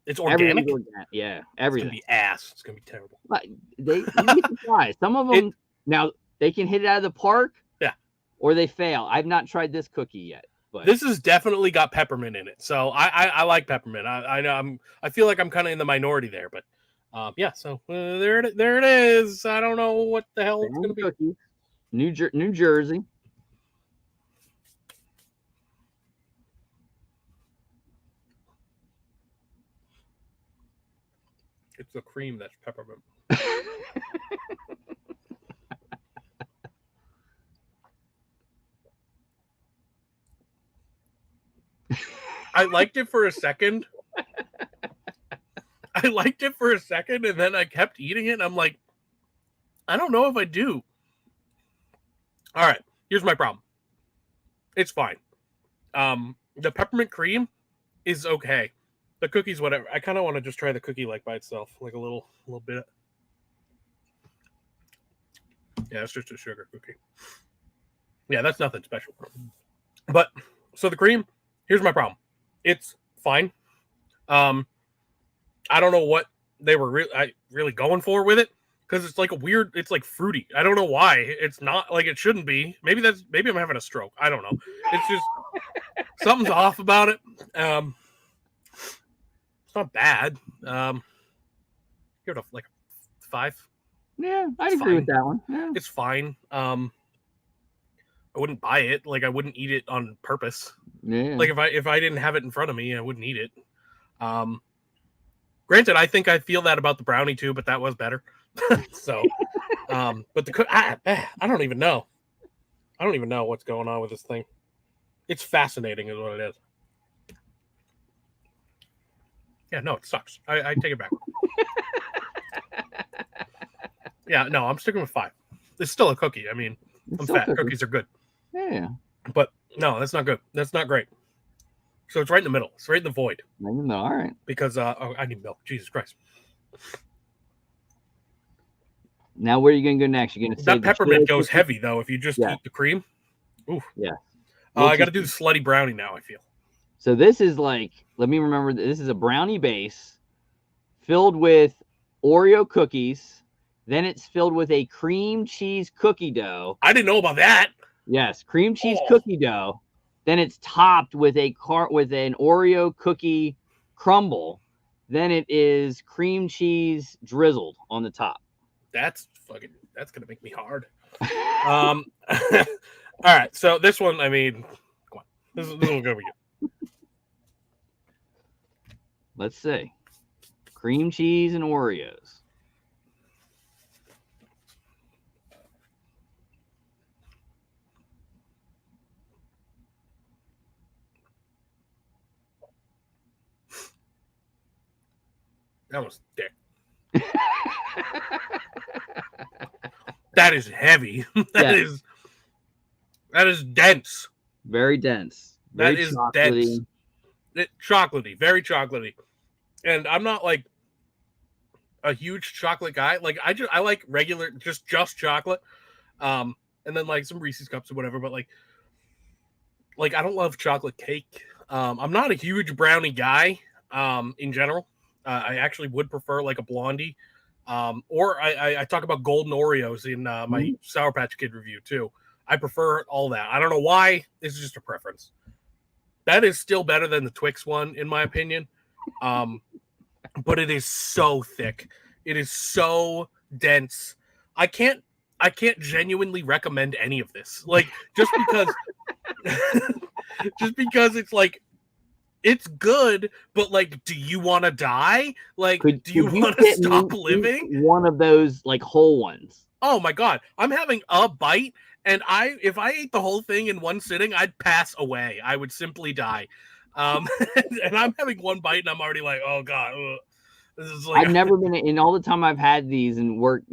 It's organic. Yeah, everything. It's gonna be ass. It's gonna be terrible. But you get to try. Some of them now they can hit it out of the park. Yeah. Or they fail. I've not tried this cookie yet. But this has definitely got peppermint in it, so I like peppermint. I know I feel like I'm kind of in the minority there, but Yeah, so there it is. I don't know what the hell it's Brownie gonna be. cookies. New Jersey. It's the cream that's peppermint. I liked it for a second. And then I kept eating it, and I'm like, I don't know if I do. All right, here's my problem. It's fine. The peppermint cream is okay. The cookies, whatever. I kind of want to just try the cookie like by itself, like a little bit. Yeah, it's just a sugar cookie. Yeah, that's nothing special. But so the cream, here's my problem. It's fine. I don't know what they were really going for with it, because it's like it's like fruity. I don't know why. It's not like it shouldn't be. Maybe I'm having a stroke. I don't know. It's just something's off about it. It's not bad. Give it like a 5. Yeah, I'd agree with that one. Yeah. It's fine. I wouldn't buy it. Like, I wouldn't eat it on purpose. Yeah. Like, if I didn't have it in front of me, I wouldn't eat it. Granted, I think I feel that about the brownie too, but that was better. So, but I don't even know. I don't even know what's going on with this thing. It's fascinating, is what it is. Yeah, no, it sucks. I take it back. Yeah, no, I'm sticking with 5. It's still a cookie. I mean, I'm fat. Cookies are good. Yeah. But no, that's not good. That's not great. So it's right in the middle. It's right in the void. No, all right. Because I need milk. Jesus Christ. Now, where are you going to go next? You're going to say that peppermint goes heavy, though, if you just eat the cream. Ooh. Yeah. I got to do the slutty brownie now, I feel. So this is like, let me remember, this is a brownie base filled with Oreo cookies. Then it's filled with a cream cheese cookie dough. I didn't know about that. Yes, cream cheese cookie dough. Then it's topped with an Oreo cookie crumble. Then it is cream cheese drizzled on the top. That's gonna make me hard. All right, so this one, I mean, come on, this is gonna be good. Let's see, cream cheese and Oreos. That was thick. That is heavy. That is dense. Very dense. That is dense. Chocolatey, very chocolatey. And I'm not like a huge chocolate guy. Like I like regular just chocolate. And then like some Reese's cups or whatever, but like I don't love chocolate cake. I'm not a huge brownie guy in general. I actually would prefer like a blondie. Or I talk about golden Oreos in my Sour Patch Kid review too. I prefer all that. I don't know why. It's just a preference. That is still better than the Twix one, in my opinion. But it is so thick. It is so dense. I can't genuinely recommend any of this. Like, just because it's like, it's good, but like, do you want to die? Like, do you want to stop living? One of those like whole ones. Oh my God. I'm having a bite, and if I ate the whole thing in one sitting, I'd pass away. I would simply die. And I'm having one bite, and I'm already like, oh God. This is like, I've never been, in all the time I've had these and work,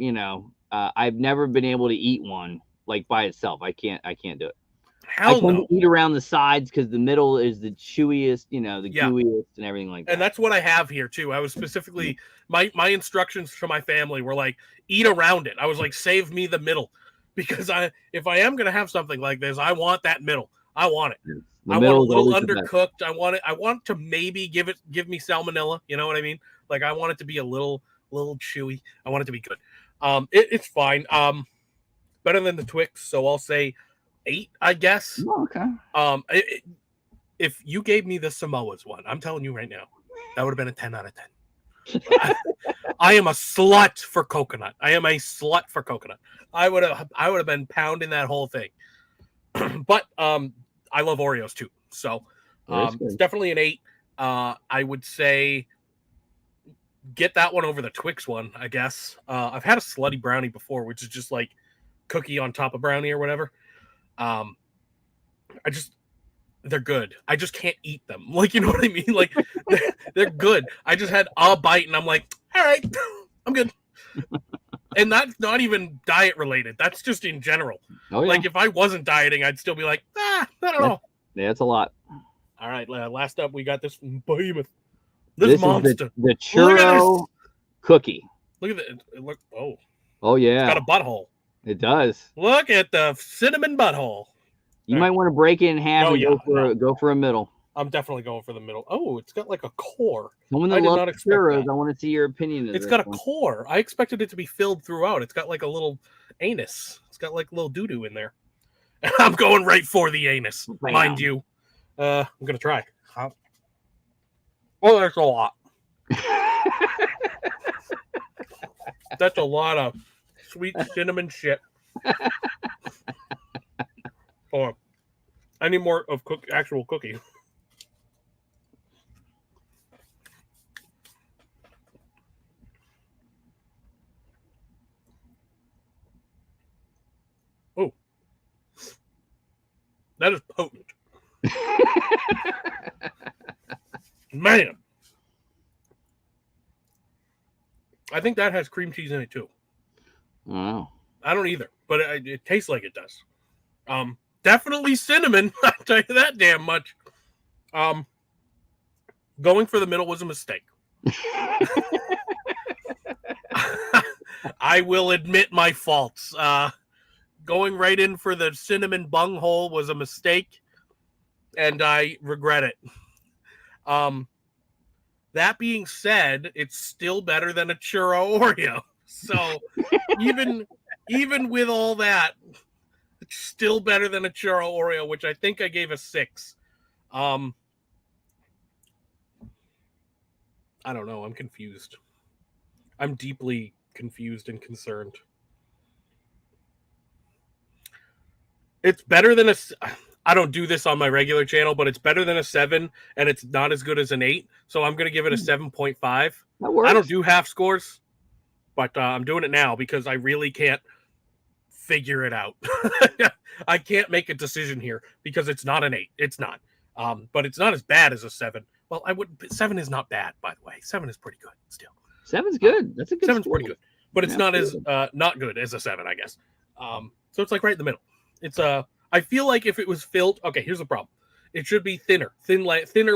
I've never been able to eat one like by itself. I can't do it. Hell I tend no. to eat around the sides because the middle is the chewiest, the gooeyest and everything like that. And that's what I have here too. I was specifically, my instructions to my family were like, eat around it. I was like, save me the middle, because if I am gonna have something like this, I want that middle. I want it. I want a little undercooked. I want it. I want to maybe give me salmonella. You know what I mean? Like, I want it to be a little chewy. I want it to be good. It's fine. Better than the Twix, so I'll say 8, I guess. Oh, okay. If you gave me the Samoa's one, I'm telling you right now, that would have been a 10 out of 10. I am a slut for coconut. I am a slut for coconut. I would have been pounding that whole thing. But I love Oreos too. So it's definitely an 8. I would say get that one over the Twix one, I guess. I've had a slutty brownie before, which is just like cookie on top of brownie or whatever. They're good. I just can't eat them. Like, you know what I mean? Like, they're good. I just had a bite and I'm like, all right, I'm good. And that's not even diet related. That's just in general. Oh, yeah. Like, if I wasn't dieting, I'd still be like, I don't know. Yeah, it's a lot. All right, last up, we got this behemoth. This monster. Is the churro cookie. Look at it. Look. Oh, yeah. It's got a butthole. It does. Look at the cinnamon butthole. You might want to break it in half and go for a middle. I'm definitely going for the middle. Oh, it's got like a core. Someone that loves churros, I want to see your opinion. It's got a core. I expected it to be filled throughout. It's got like a little anus. It's got like a little doo-doo in there. And I'm going right for the anus, mind you. I'm going to try. Oh, that's a lot. That's a lot of sweet cinnamon shit. Oh, I need more of actual cookie. Oh, that is potent. Man, I think that has cream cheese in it too. Wow. I don't either, but it tastes like it does. Definitely cinnamon. I'll tell you that damn much. Going for the middle was a mistake. I will admit my faults. Going right in for the cinnamon bunghole was a mistake, and I regret it. That being said, it's still better than a churro Oreo. So even with all that, it's still better than a churro Oreo, which I think I gave a 6. I don't know. I'm confused. I'm deeply confused and concerned. It's better than I don't do this on my regular channel, but it's better than a 7, and it's not as good as an 8. So I'm going to give it a 7.5. That works. I don't do half scores, but I'm doing it now because I really can't figure it out. I can't make a decision here because it's not an 8. It's not. But it's not as bad as a 7. Well, 7 is not bad, by the way. 7 is pretty good still. 7's good. That's a good 7's pretty good. But it's not as not good as a 7, I guess. So it's like right in the middle. It's I feel like if it was filled, okay, here's the problem. It should be thinner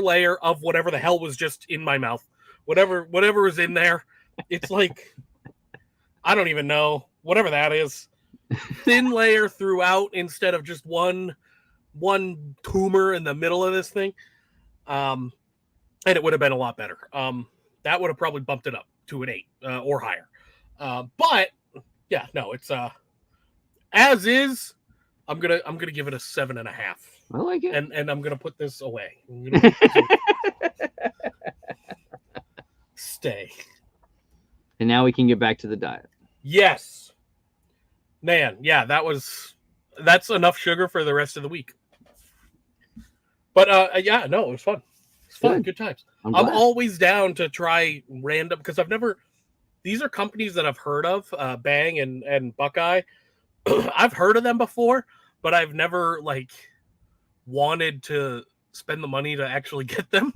layer of whatever the hell was just in my mouth. Whatever was in there. It's like, I don't even know. Whatever that is. Thin layer throughout instead of just one tumor in the middle of this thing. And it would have been a lot better. That would have probably bumped it up to an 8 or higher. But yeah, no, it's as is. I'm gonna give it a 7.5. I like it, and I'm gonna put this away. Stay. And now we can get back to the diet. Yes, man. Yeah, that's enough sugar for the rest of the week. But yeah, no, it was fun. It's fun. Good times. I'm always down to try random because these are companies that I've heard of, Bang and Buckeye. I've heard of them before, but I've never wanted to spend the money to actually get them.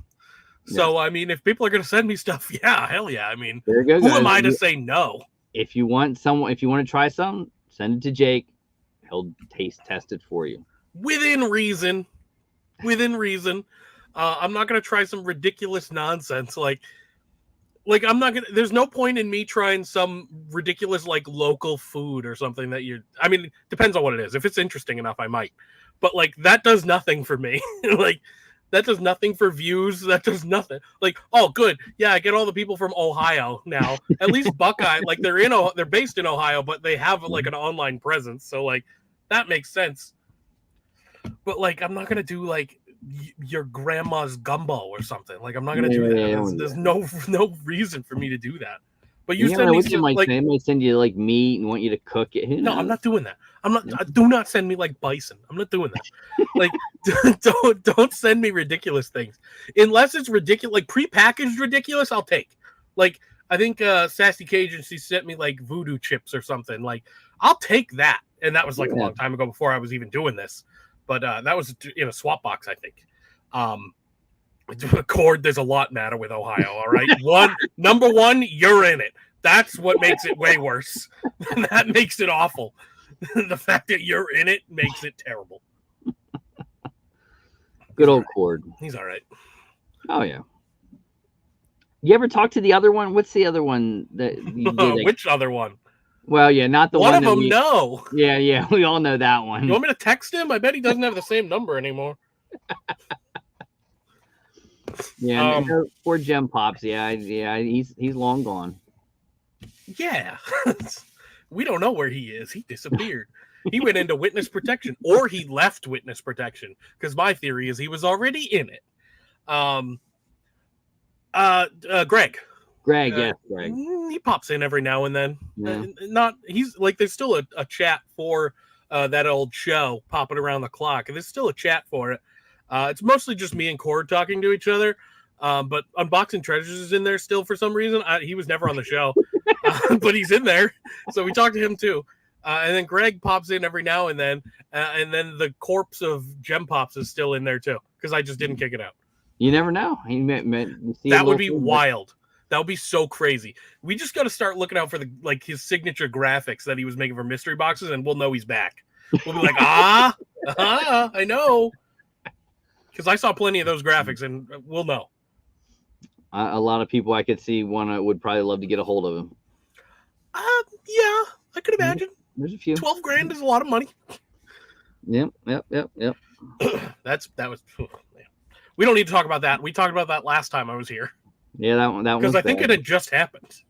Yeah. So I mean, if people are going to send me stuff, yeah, hell yeah. I mean, who am I to say no? If you want to try some, send it to Jake. He'll test it for you within reason. I'm not going to try some ridiculous nonsense like I'm not gonna. There's no point in me trying some ridiculous local food or something that I mean, depends on what it is. If it's interesting enough, I might. But that does nothing for me. That does nothing for views. That does nothing. Oh, good. Yeah, I get all the people from Ohio now. At least Buckeye, they're based in Ohio, but they have an online presence. So that makes sense. But I'm not gonna do your grandma's gumbo or something. Like, I'm not gonna Yeah, do that. yeah, There's no reason for me to do that. But you You never send know me what they might like say. They might send you like meat and want you to cook it. Who no, I'm knows? not doing that. I'm not. Do not send me like bison. I'm not doing that. Like, don't send me ridiculous things unless it's ridiculous, like prepackaged ridiculous. I'll take. Like, I think Sassy Cajun, she sent me like voodoo chips or something. Like, I'll take that. And that was like a long time ago before I was even doing this. But that was in a swap box, I think. Cord, there's a lot matter with Ohio. All right, number one, you're in it. That's what makes it way worse. That makes it awful. The fact that you're in it makes it terrible. Good old Cord. He's all right. Oh yeah. You ever talk to the other one? What's the other one that you did? Which other one? Well, yeah, not the one one. One of them, no. Yeah, we all know that one. You want me to text him? I bet he doesn't have the same number anymore. Yeah, poor Gem Pops. Yeah, he's long gone. Yeah. We don't know where he is. He disappeared. He went into witness protection, or he left witness protection, because my theory is he was already in it. Greg. Greg. He pops in every now and then. Yeah. He's like, there's still a chat for that old show popping around the clock, and there's still a chat for it. It's mostly just me and Cord talking to each other. But Unboxing Treasures is in there still for some reason. He was never on the show, but he's in there. So we talked to him too. And then Greg pops in every now and then the corpse of Gem Pops is still in there too, because I just didn't kick it out. You never know. That would be wild. That would be so crazy. We just got to start looking out for his signature graphics that he was making for mystery boxes, and we'll know he's back. We'll be like, I know. Because I saw plenty of those graphics, and we'll know. A lot of people I could see would probably love to get a hold of him. Yeah, I could imagine. There's a few. $12,000 is a lot of money. Yep. that was. We don't need to talk about that. We talked about that last time I was here. Yeah, that one. Because I think it had just happened.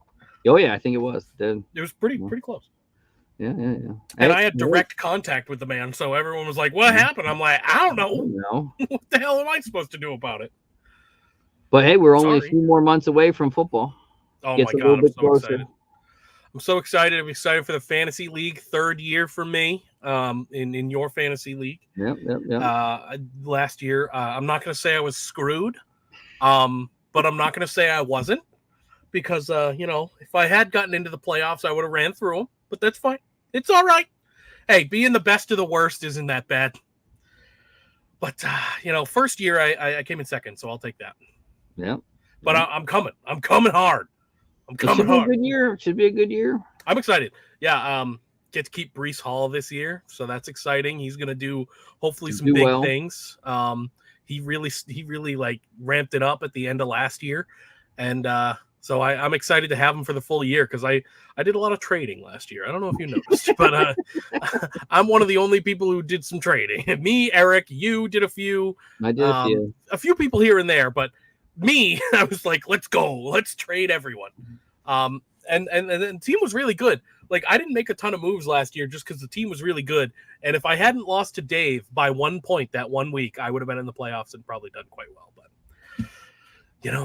Oh yeah, I think it was. It was pretty close. Yeah. And I had direct contact with the man, so everyone was like, "What happened?" I'm like, "I don't know. What the hell am I supposed to do about it?" But hey, we're only a few more months away from football. Oh my God, I'm so excited. I'm so excited. I'm excited for the fantasy league, 3rd year for me in your fantasy league. Yep. Last year, I'm not going to say I was screwed, but I'm not going to say I wasn't, because, if I had gotten into the playoffs, I would have ran through them, but that's fine. It's all right. Hey, being the best of the worst isn't that bad. But, first year I came in 2nd, so I'll take that. Yeah. But I'm coming. I'm coming hard. I'm coming hard. Should be a good year. I'm excited. Yeah. Get to keep Breece Hall this year, so that's exciting. He's going to do hopefully some big things. He really like ramped it up at the end of last year, and so I'm excited to have him for the full year, because I did a lot of trading last year. I don't know if you noticed, but I'm one of the only people who did some trading. Me, Eric, you did a few. I did a few. A few people here and there, but me, I was like, let's go, let's trade everyone. And the team was really good. Like, I didn't make a ton of moves last year just because the team was really good. And if I hadn't lost to Dave by 1 point that 1 week, I would have been in the playoffs and probably done quite well. But,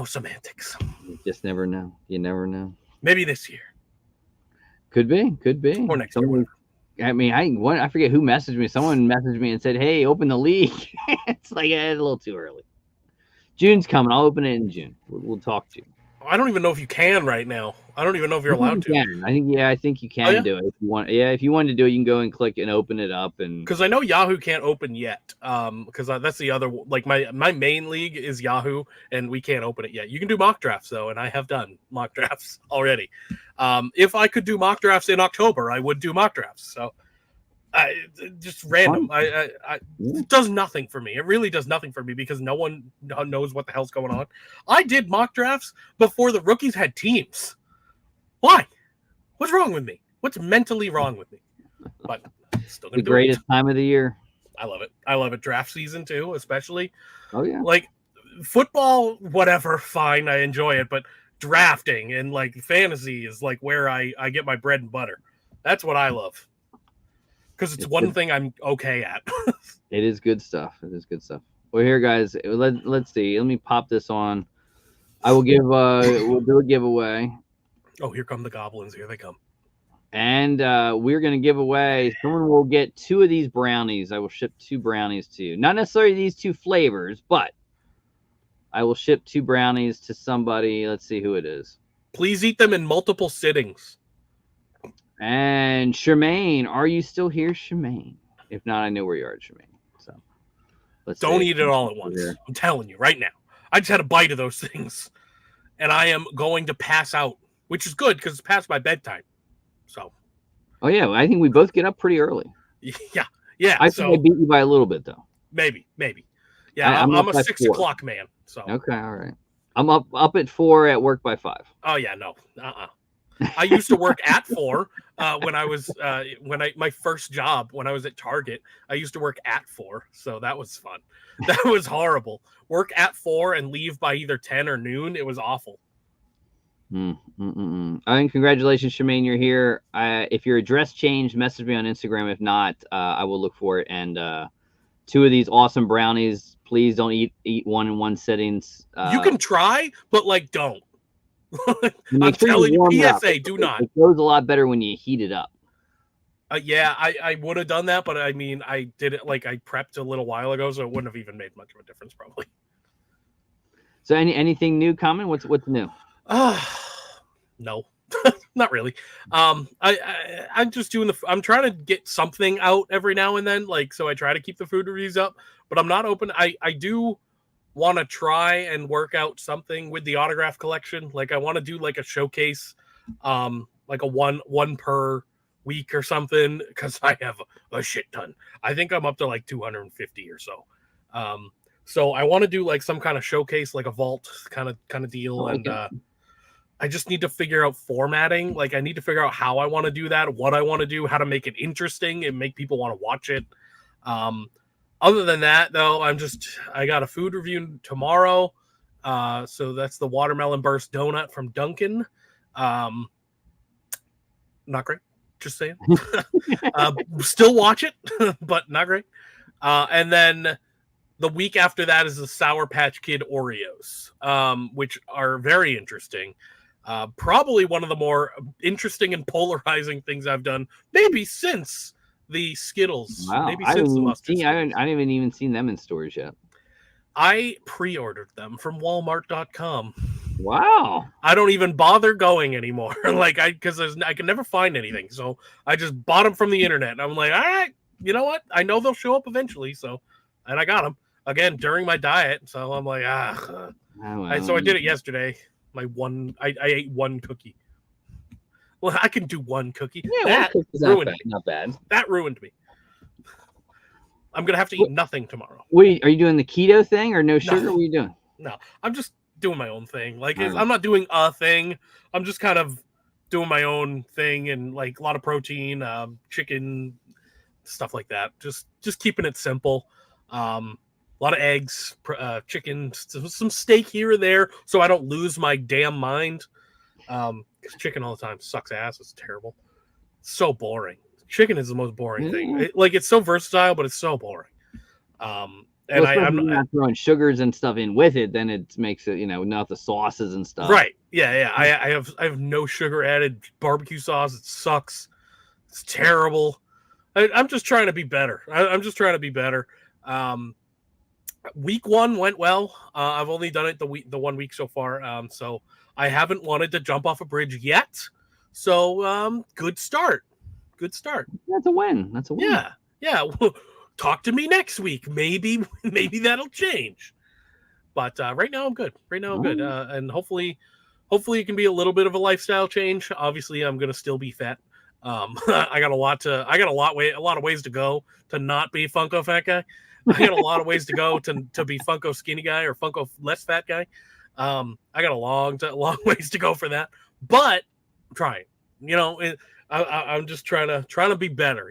semantics. You just never know. You never know. Maybe this year. Could be. Or next year. I mean, I forget who messaged me. Someone messaged me and said, hey, open the league. It's like, it's a little too early. June's coming. I'll open it in June. We'll talk to you. I don't even know if you can right now. I don't even know if you're allowed to. I think you can do it if you want. Yeah, if you want to do it, you can go and click and open it up. And because I know Yahoo can't open yet. Because that's the other, like my main league is Yahoo, and we can't open it yet. You can do mock drafts though, and I have done mock drafts already. If I could do mock drafts in October, I would do mock drafts. So just random. It does nothing for me. It really does nothing for me, because no one knows what the hell's going on. I did mock drafts before the rookies had teams. Why? What's wrong with me? What's mentally wrong with me? But still the greatest time of the year. I love it. I love it. Draft season too, especially. Oh yeah. Like football, whatever, fine. I enjoy it, but drafting and like fantasy is like where I get my bread and butter. That's what I love. Because it's one thing I'm okay at. It is good stuff. Well, here, guys. Let's see. Let me pop this on. I will give. We'll do a giveaway, Oh, here come the goblins. Here they come. and we're gonna give away. Someone will get 2 of these brownies. I will ship 2 brownies to you. Not necessarily these 2 flavors, but I will ship 2 brownies to somebody. Let's see who it is. Please eat them in multiple sittings. And Shemaine, are you still here, Shemaine? If not, I know where you are, Shemaine. So Don't eat it all at once. Here. I'm telling you right now. I just had a bite of those things, and I am going to pass out, which is good because it's past my bedtime. So. Oh yeah, I think we both get up pretty early. Yeah. I think I beat you by a little bit though. Maybe. Yeah, I'm a 6 o'clock man. So. Okay, all right. I'm up at 4 at work by 5. Oh yeah, no. I used to work at 4 when I was my first job when I was at Target. I used to work at 4, so that was fun. That was horrible. Work at 4 and leave by either 10 or noon. It was awful. I think congratulations, Shemaine, you're here. If your address changed, message me on Instagram. If not, I will look for it. And 2 of these awesome brownies. Please don't eat one in one sittings. You can try, but like don't. I'm telling you, PSA, do not. It goes a lot better when you heat it up. Yeah, I would have done that, but I mean, I did it like I prepped a little while ago, so it wouldn't have even made much of a difference, probably. So, anything new coming? What's new? No, not really. I'm just doing I'm trying to get something out every now and then, like so. I try to keep the food reviews up, but I'm not open. I do want to try and work out something with the autograph collection. Like I want to do like a showcase, like a one per week or something, because I have a shit ton. I think I'm up to like 250 or so. So I want to do like some kind of showcase, like a vault kind of deal. And I just need to figure out formatting. Like I need to figure out how I want to do that, what I want to do, how to make it interesting and make people want to watch it. Other than that, though, I got a food review tomorrow. So that's the watermelon burst donut from Dunkin'. Not great. Just saying. Still watch it, but not great. And then the week after that is the Sour Patch Kid Oreos, which are very interesting. Probably one of the more interesting and polarizing things I've done, maybe since the Skittles. Wow. Maybe since the mustard. I haven't even seen them in stores yet. I pre-ordered them from Walmart.com. Wow. I don't even bother going anymore. Because I can never find anything. So I just bought them from the internet. And I'm like, all right, you know what? I know they'll show up eventually. And I got them again during my diet. So I'm like, so I did it yesterday. I ate one cookie. Well, I can do one cookie. Yeah, that ruined me. Not bad. That ruined me. I'm going to have to eat nothing tomorrow. Wait, are you doing the keto thing or no sugar? What are you doing? No, I'm just doing my own thing. I'm not doing a thing. I'm just kind of doing my own thing and like a lot of protein, chicken, stuff like that. Just keeping it simple. A lot of eggs, chicken, some steak here or there, so I don't lose my damn mind. Because chicken all the time sucks ass. It's terrible. It's so boring. Chicken is the most boring thing. It's so versatile, but it's so boring. And I'm not throwing sugars and stuff in with it. Then it makes it, not the sauces and stuff. Right? Yeah. I have no sugar added barbecue sauce. It sucks. It's terrible. I'm just trying to be better. I'm just trying to be better. Week 1 went well. I've only done it the 1 week so far. So I haven't wanted to jump off a bridge yet. So good start. Good start. That's a win. Yeah. Talk to me next week. Maybe that'll change. But right now I'm good. And hopefully it can be a little bit of a lifestyle change. Obviously, I'm gonna still be fat. I got a lot of ways to go to not be Funko fat guy. I got a lot of ways to go to be Funko skinny guy or Funko less fat guy. I got a long ways to go for that, but I'm trying. I'm just trying to be better.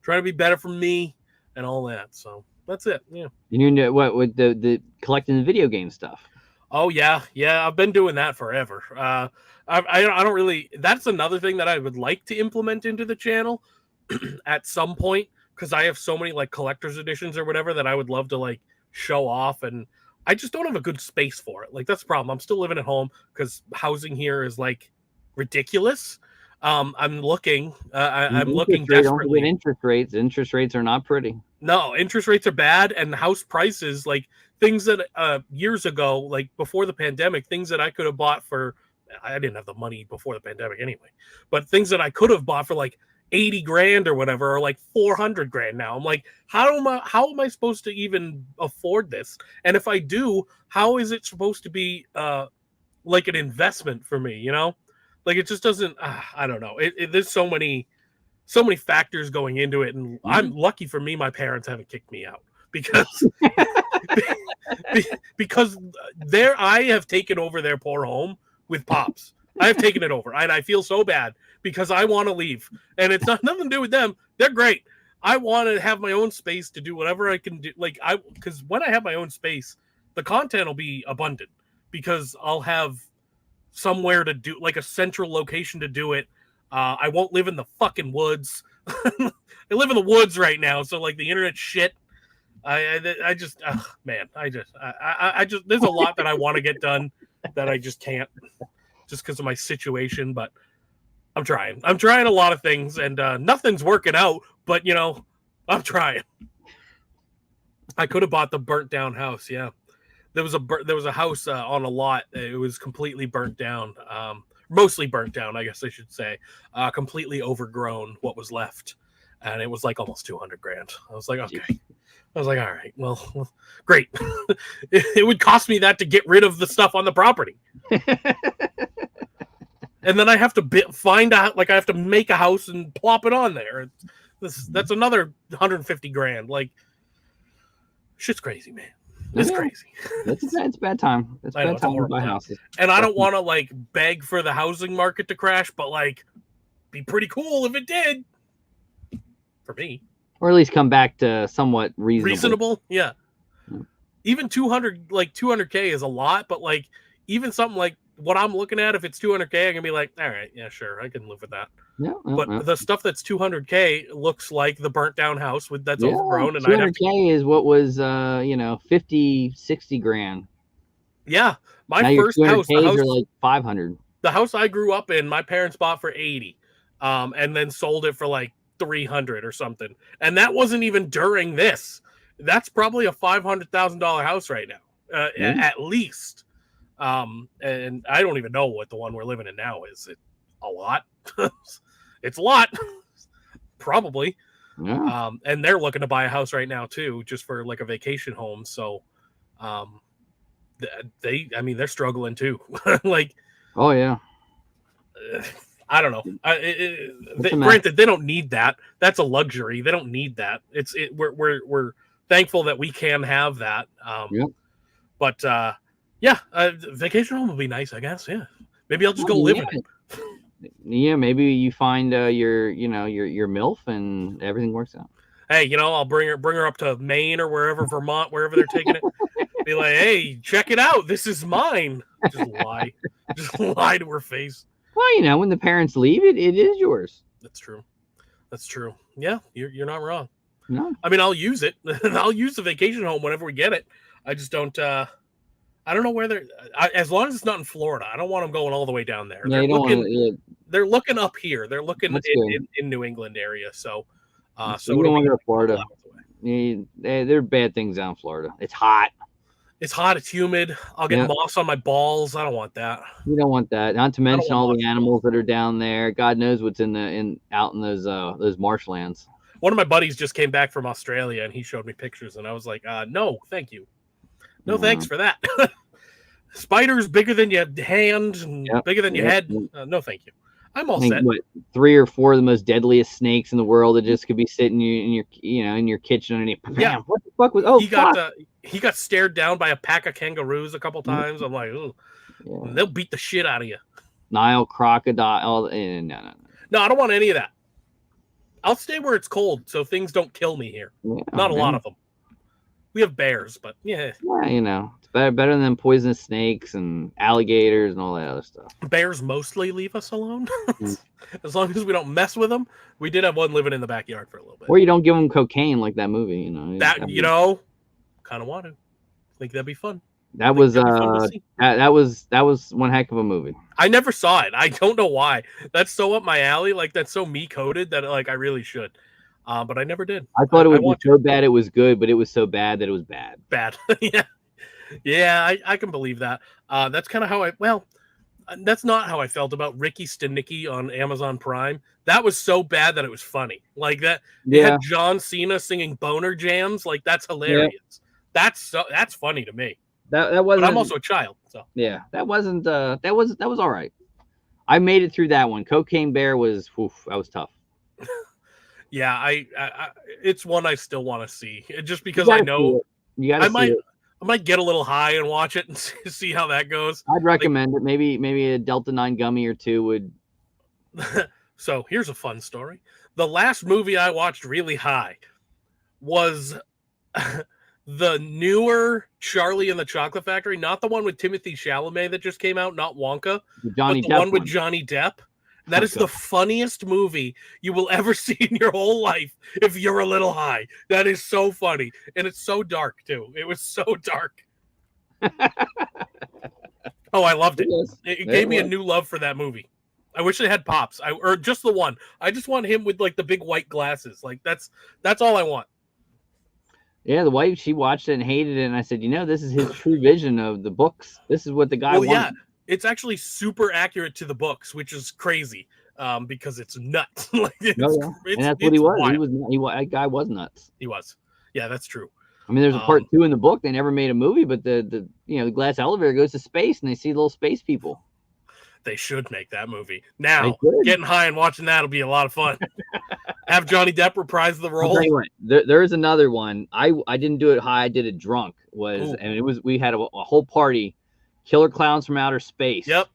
Trying to be better for me and all that. So that's it. Yeah. And you know what with the collecting the video game stuff? Oh yeah. I've been doing that forever. I don't really. That's another thing that I would like to implement into the channel at some point, because I have so many like collector's editions or whatever that I would love to like show off, and I just don't have a good space for it. Like, that's the problem. I'm still living at home because housing here is like ridiculous. I'm looking. I'm looking desperately. Interest rates. Interest rates are not pretty. No, interest rates are bad, and house prices, like things that years ago, like before the pandemic, things that I could have bought for, I didn't have the money before the pandemic anyway, but things that I could have bought for like 80 grand or whatever, or like 400 grand now. I'm like, how am I supposed to even afford this? And if I do, how is it supposed to be like an investment for me? You know, like it just doesn't. I don't know. There's so many factors going into it, and I'm lucky for me. My parents haven't kicked me out because because I have taken over their poor home with pops. I have taken it over, and I feel so bad because I want to leave, and it's nothing to do with them. They're great. I want to have my own space to do whatever I can do. Like because when I have my own space, the content will be abundant because I'll have somewhere to do, like a central location to do it. I won't live in the fucking woods. I live in the woods right now, so like the internet shit. I just man, I just there's a lot that I want to get done that I just can't, just because of my situation. But I'm trying a lot of things, and nothing's working out. But you know, I'm trying. I could have bought the burnt down house. Yeah, there was a house on a lot. It was completely burnt down. Mostly burnt down, I guess I should say. Completely overgrown, what was left, and it was like almost 200 grand. I was like, okay. I was like, all right, well great. It would cost me that to get rid of the stuff on the property. And then I have to find out, like I have to make a house and plop it on there. That's another 150 grand. Like, shit's crazy, man. It's crazy. It's a bad time. It's bad time to buy houses. And I don't want to like beg for the housing market to crash, but like, be pretty cool if it did. For me, or at least come back to somewhat reasonable. Yeah. Even 200K is a lot, but like even something like what I'm looking at, if it's 200K, I'm gonna be like, all right, yeah, sure, I can live with that. But the stuff that's 200K looks like the burnt down house that's overgrown, and 200K is what was 50, 60 grand. Yeah, my first house are like 500. The house I grew up in, my parents bought for 80, and then sold it for like 300 or something, and that wasn't even during this. That's probably a $500,000 house right now, at least. And I don't even know what the one we're living in now is. It a lot? It's a lot, probably. Yeah. And they're looking to buy a house right now too, just for like a vacation home. So, they're struggling too. Like, oh yeah. I don't know. Granted, they don't need that. That's a luxury. They don't need that. We're thankful that we can have that. But vacation home would be nice, I guess. Yeah, maybe I'll just go live in it. Yeah, maybe you find your MILF and everything works out. Hey, I'll bring her up to Maine or wherever, Vermont, wherever they're taking it. Be like, hey, check it out. This is mine. Just lie to her face. Well, when the parents leave, it is yours. That's true. Yeah, you're not wrong. No, I mean, I'll use it. I'll use the vacation home whenever we get it. I just don't. I don't know where they're. As long as it's not in Florida, I don't want them going all the way down there. Yeah, they're looking up here. They're looking in New England area. So, so don't want to go to Florida. There are bad things down in Florida. It's hot. It's humid. I'll get moss on my balls. I don't want that. You don't want that. Not to mention all the animals that are down there. God knows what's out in those marshlands. One of my buddies just came back from Australia, and he showed me pictures, and I was like, no, thank you. No, thanks for that. Spiders bigger than your hand and bigger than your head. No, thank you. I'm all set. 3 or 4 of the most deadliest snakes in the world that just could be sitting in your kitchen underneath. Yeah. What the fuck was? Oh, he got stared down by a pack of kangaroos a couple times. I'm like, ooh, they'll beat the shit out of you. Nile crocodile. No. No, I don't want any of that. I'll stay where it's cold so things don't kill me here. Yeah, Not a lot of them. We have bears, but yeah. Yeah, it's better than poisonous snakes and alligators and all that other stuff. Bears mostly leave us alone. As long as we don't mess with them. We did have one living in the backyard for a little bit. Or you don't give them cocaine like that movie, That, kind of want to. think that'd be fun. That think was that'd be fun to see. that was one heck of a movie. I never saw it. I don't know why. That's so up my alley. Like that's so me coded that like I really should. But I never did. I thought it would be so it. bad it was good, but it was so bad that it was bad. Bad. Yeah. Yeah, I can believe that. That's kind of how that's not how I felt about Ricky Stenicki on Amazon Prime. That was so bad that it was funny. Like that, they had John Cena singing boner jams. Like that's hilarious. Yeah. That's funny to me. That wasn't. But I'm also a child, so yeah, that wasn't. That was all right. I made it through that one. Cocaine Bear was. That was tough. Yeah, I it's one I still want to see. Just because I know I might get a little high and watch it and see how that goes. I'd recommend it. Maybe a Delta 9 gummy or two would. So here's a fun story. The last movie I watched really high was the newer Charlie and the Chocolate Factory, not the one with Timothy Chalamet that just came out, not Wonka, but the one with Johnny Depp. That is the funniest movie you will ever see in your whole life if you're a little high. That is so funny. And it's so dark, too. It was so dark. Oh, I loved it. It gave me a new love for that movie. I wish they had Pops. Or just the one. I just want him with, like, the big white glasses. Like, that's all I want. Yeah, the wife, she watched it and hated it. And I said, this is his true vision of the books. This is what the guy wants. Yeah. It's actually super accurate to the books, which is crazy because it's nuts. Like and that's what he was. That guy was nuts. He was. Yeah, that's true. I mean, there's a part 2 in the book. They never made a movie, but the glass elevator goes to space and they see little space people. They should make that movie. Now, getting high and watching that will be a lot of fun. Have Johnny Depp reprise the role. There is another one. I didn't do it high. I did it drunk. We had a whole party. Killer Clowns from Outer Space. Yep.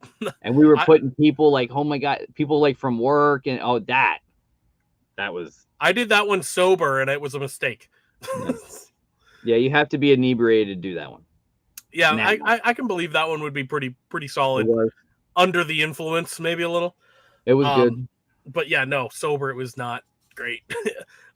And we were putting people like, oh my God, people like from work and that was. I did that one sober and it was a mistake. Yeah, you have to be inebriated to do that one. Yeah, I can believe that one would be pretty solid. Under the influence, maybe a little. It was good. But yeah, no, sober it was not great.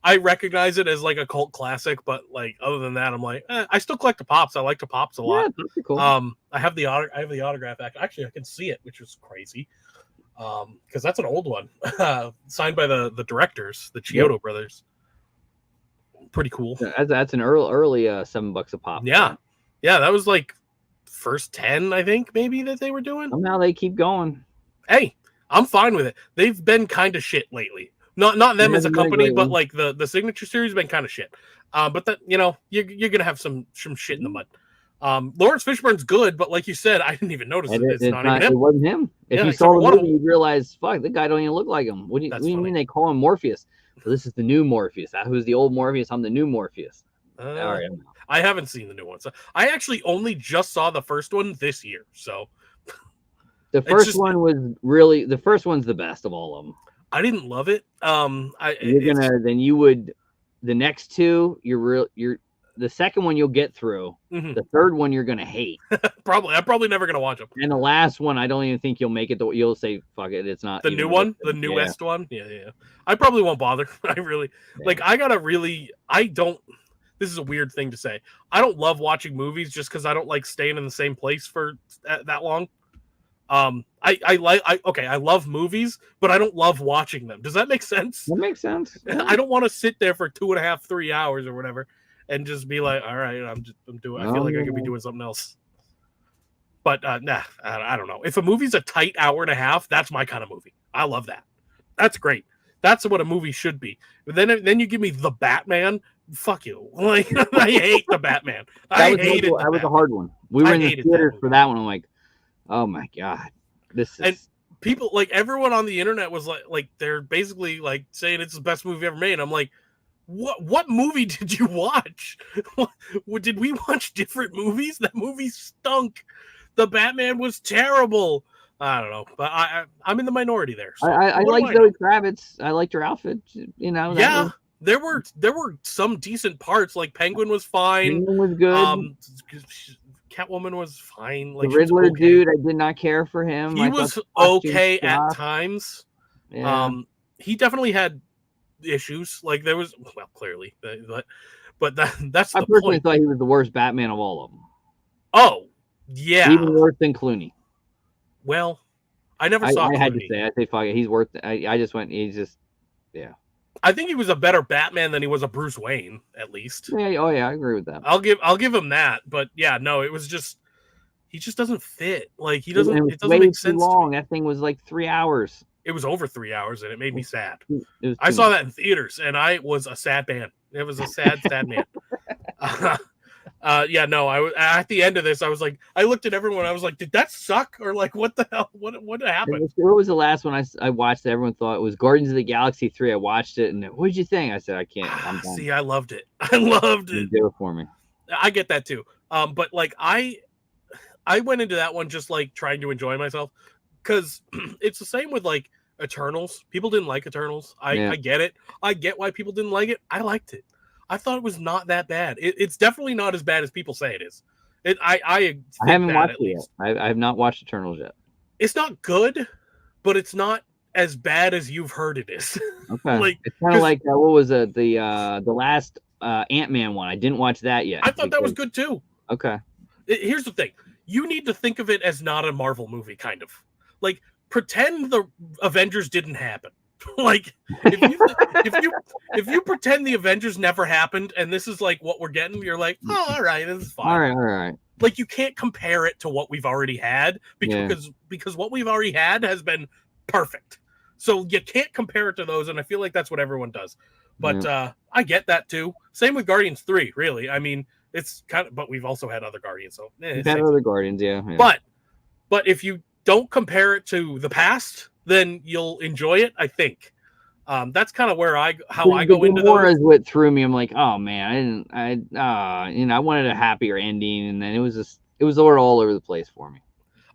I recognize it as like a cult classic, but like other than that, I'm like, I still collect the Pops. I like the Pops a lot. Yeah, cool. I have the autograph. Actually, I can see it, which is crazy. Because that's an old one, signed by the directors, the Chiodo brothers. Pretty cool. That's an early $7 a pop. Yeah, that was like first 10, I think, maybe that they were doing. Somehow they keep going. Hey, I'm fine with it. They've been kind of shit lately. Not them as a company, but like the Signature Series has been kind of shit. But that you're gonna have some shit in the mud. Lawrence Fishburne's good, but like you said, I didn't even notice it's not even him. It wasn't him. If you saw the movie, you'd realize, fuck, the guy don't even look like him. What do you mean they call him Morpheus? So this is the new Morpheus. Who's the old Morpheus? I'm the new Morpheus. All right. I haven't seen the new one, so I actually only just saw the first one this year. So the first one was really the first one's the best of all of them. I didn't love it. The next two, the second one you'll get through. Mm-hmm. The third one you're gonna hate. I'm probably never gonna watch them. And the last one, I don't even think you'll make it. You'll say, "Fuck it, it's not." The new one, the newest one. Yeah. I probably won't bother. I really I don't. This is a weird thing to say. I don't love watching movies just because I don't like staying in the same place for that long. I love movies, but I don't love watching them. Does that make sense? That makes sense. Yeah. I don't want to sit there for 2.5, 3 hours or whatever and just be like, all right, I feel like I could be doing something else. But nah, I don't know. If a movie's a tight hour and a half, that's my kind of movie. I love that. That's great. That's what a movie should be. But then you give me the Batman. Fuck you. Like I hate the Batman. That was a hard one. We were in the theater for that one. I'm like, oh my God. And people, like everyone on the internet was like they're basically like saying it's the best movie ever made. I'm like, what movie did you watch? Did we watch different movies? That movie stunk. The Batman was terrible. I don't know, but I'm in the minority there. So I like Zoe Kravitz. I liked her outfit. Yeah. There were some decent parts. Like Penguin was fine. Penguin was good. Catwoman was fine. Like the Riddler dude, I did not care for him. He was okay at times. Yeah. He definitely had issues. Like there was, well, clearly, but that's. I personally thought he was the worst Batman of all of them. Oh, yeah. Even worse than Clooney. Well, I never saw I had to Clooney. say, I say fuck it. He's worth. I just went. He's just. Yeah. I think he was a better Batman than he was a Bruce Wayne, at least. Yeah. Oh yeah. I agree with that. I'll give him that. But yeah, no, it was just he just doesn't fit. Like he doesn't. It was It doesn't way make too sense long. to me. That thing was like 3 hours. It was over 3 hours, and it made me sad. It was I too saw much. that in theaters, and I was a sad man. It was a sad, sad man. Yeah, no, I was at the end of this. I was like, I looked at everyone. I was like, did that suck, or like, what the hell? What happened? What was the last one I watched that everyone thought it was Guardians of the Galaxy 3? I watched it, and what did you think? I said, I can't. I'm done. See, I loved it. I loved it. Do it for me. I get that too. But like I went into that one just like trying to enjoy myself because it's the same with like Eternals. People didn't like Eternals. I get it. I get why people didn't like it. I liked it. I thought it was not that bad. It's definitely not as bad as people say it is. I haven't watched it yet. I have not watched Eternals yet. It's not good, but it's not as bad as you've heard it is. Okay. Like it's kind of like what was it? The last Ant-Man one. I didn't watch that yet. I thought that was good too. Okay. Here's the thing. You need to think of it as not a Marvel movie, kind of. Like pretend the Avengers didn't happen. Like if you pretend the Avengers never happened and this is like what we're getting, you're like, oh, all right, this is fine. All right. Like you can't compare it to what we've already had because what we've already had has been perfect. So you can't compare it to those, and I feel like that's what everyone does. But I get that too. Same with Guardians 3, really. I mean, it's kind of, but we've also had other Guardians, so we've had other Guardians, yeah. But if you don't compare it to the past, then you'll enjoy it, I think. That's kind of where I go into more is what threw me. I'm like, oh man, I wanted a happier ending, and then it was all over the place for me.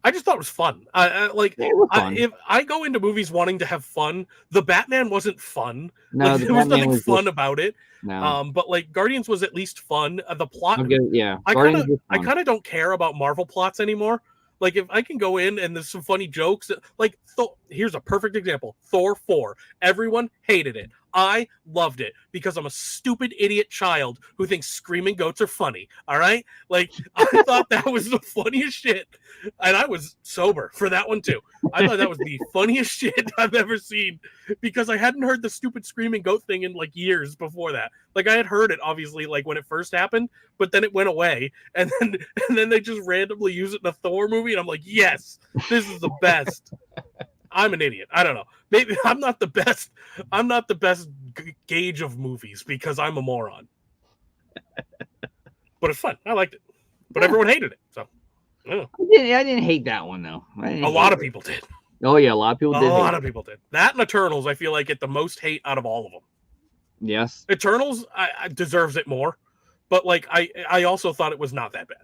I just thought it was fun. If I go into movies wanting to have fun, the Batman wasn't fun. No, there was nothing fun about it. No. But like Guardians was at least fun. The plot, I kind of don't care about Marvel plots anymore. Like if I can go in and there's some funny jokes, like here's a perfect example: Thor 4. Everyone hated it. I loved it because I'm a stupid idiot child who thinks screaming goats are funny. All right, like I thought that was the funniest shit, and I was sober for that one too. I thought that was the funniest shit I've ever seen because I hadn't heard the stupid screaming goat thing in like years before that. Like I had heard it obviously like when it first happened, but then it went away, and then they just randomly use it in a Thor movie, and I'm like, yes, this is the best. I'm an idiot. I don't know. Maybe I'm not the best. I'm not the best gauge of movies because I'm a moron. But it's fun. I liked it. But everyone hated it. So I didn't hate that one though. A lot of people did. Oh yeah, a lot of people did. A lot of people did. That and Eternals, I feel like get the most hate out of all of them. Yes. Eternals deserves it more, but like I also thought it was not that bad.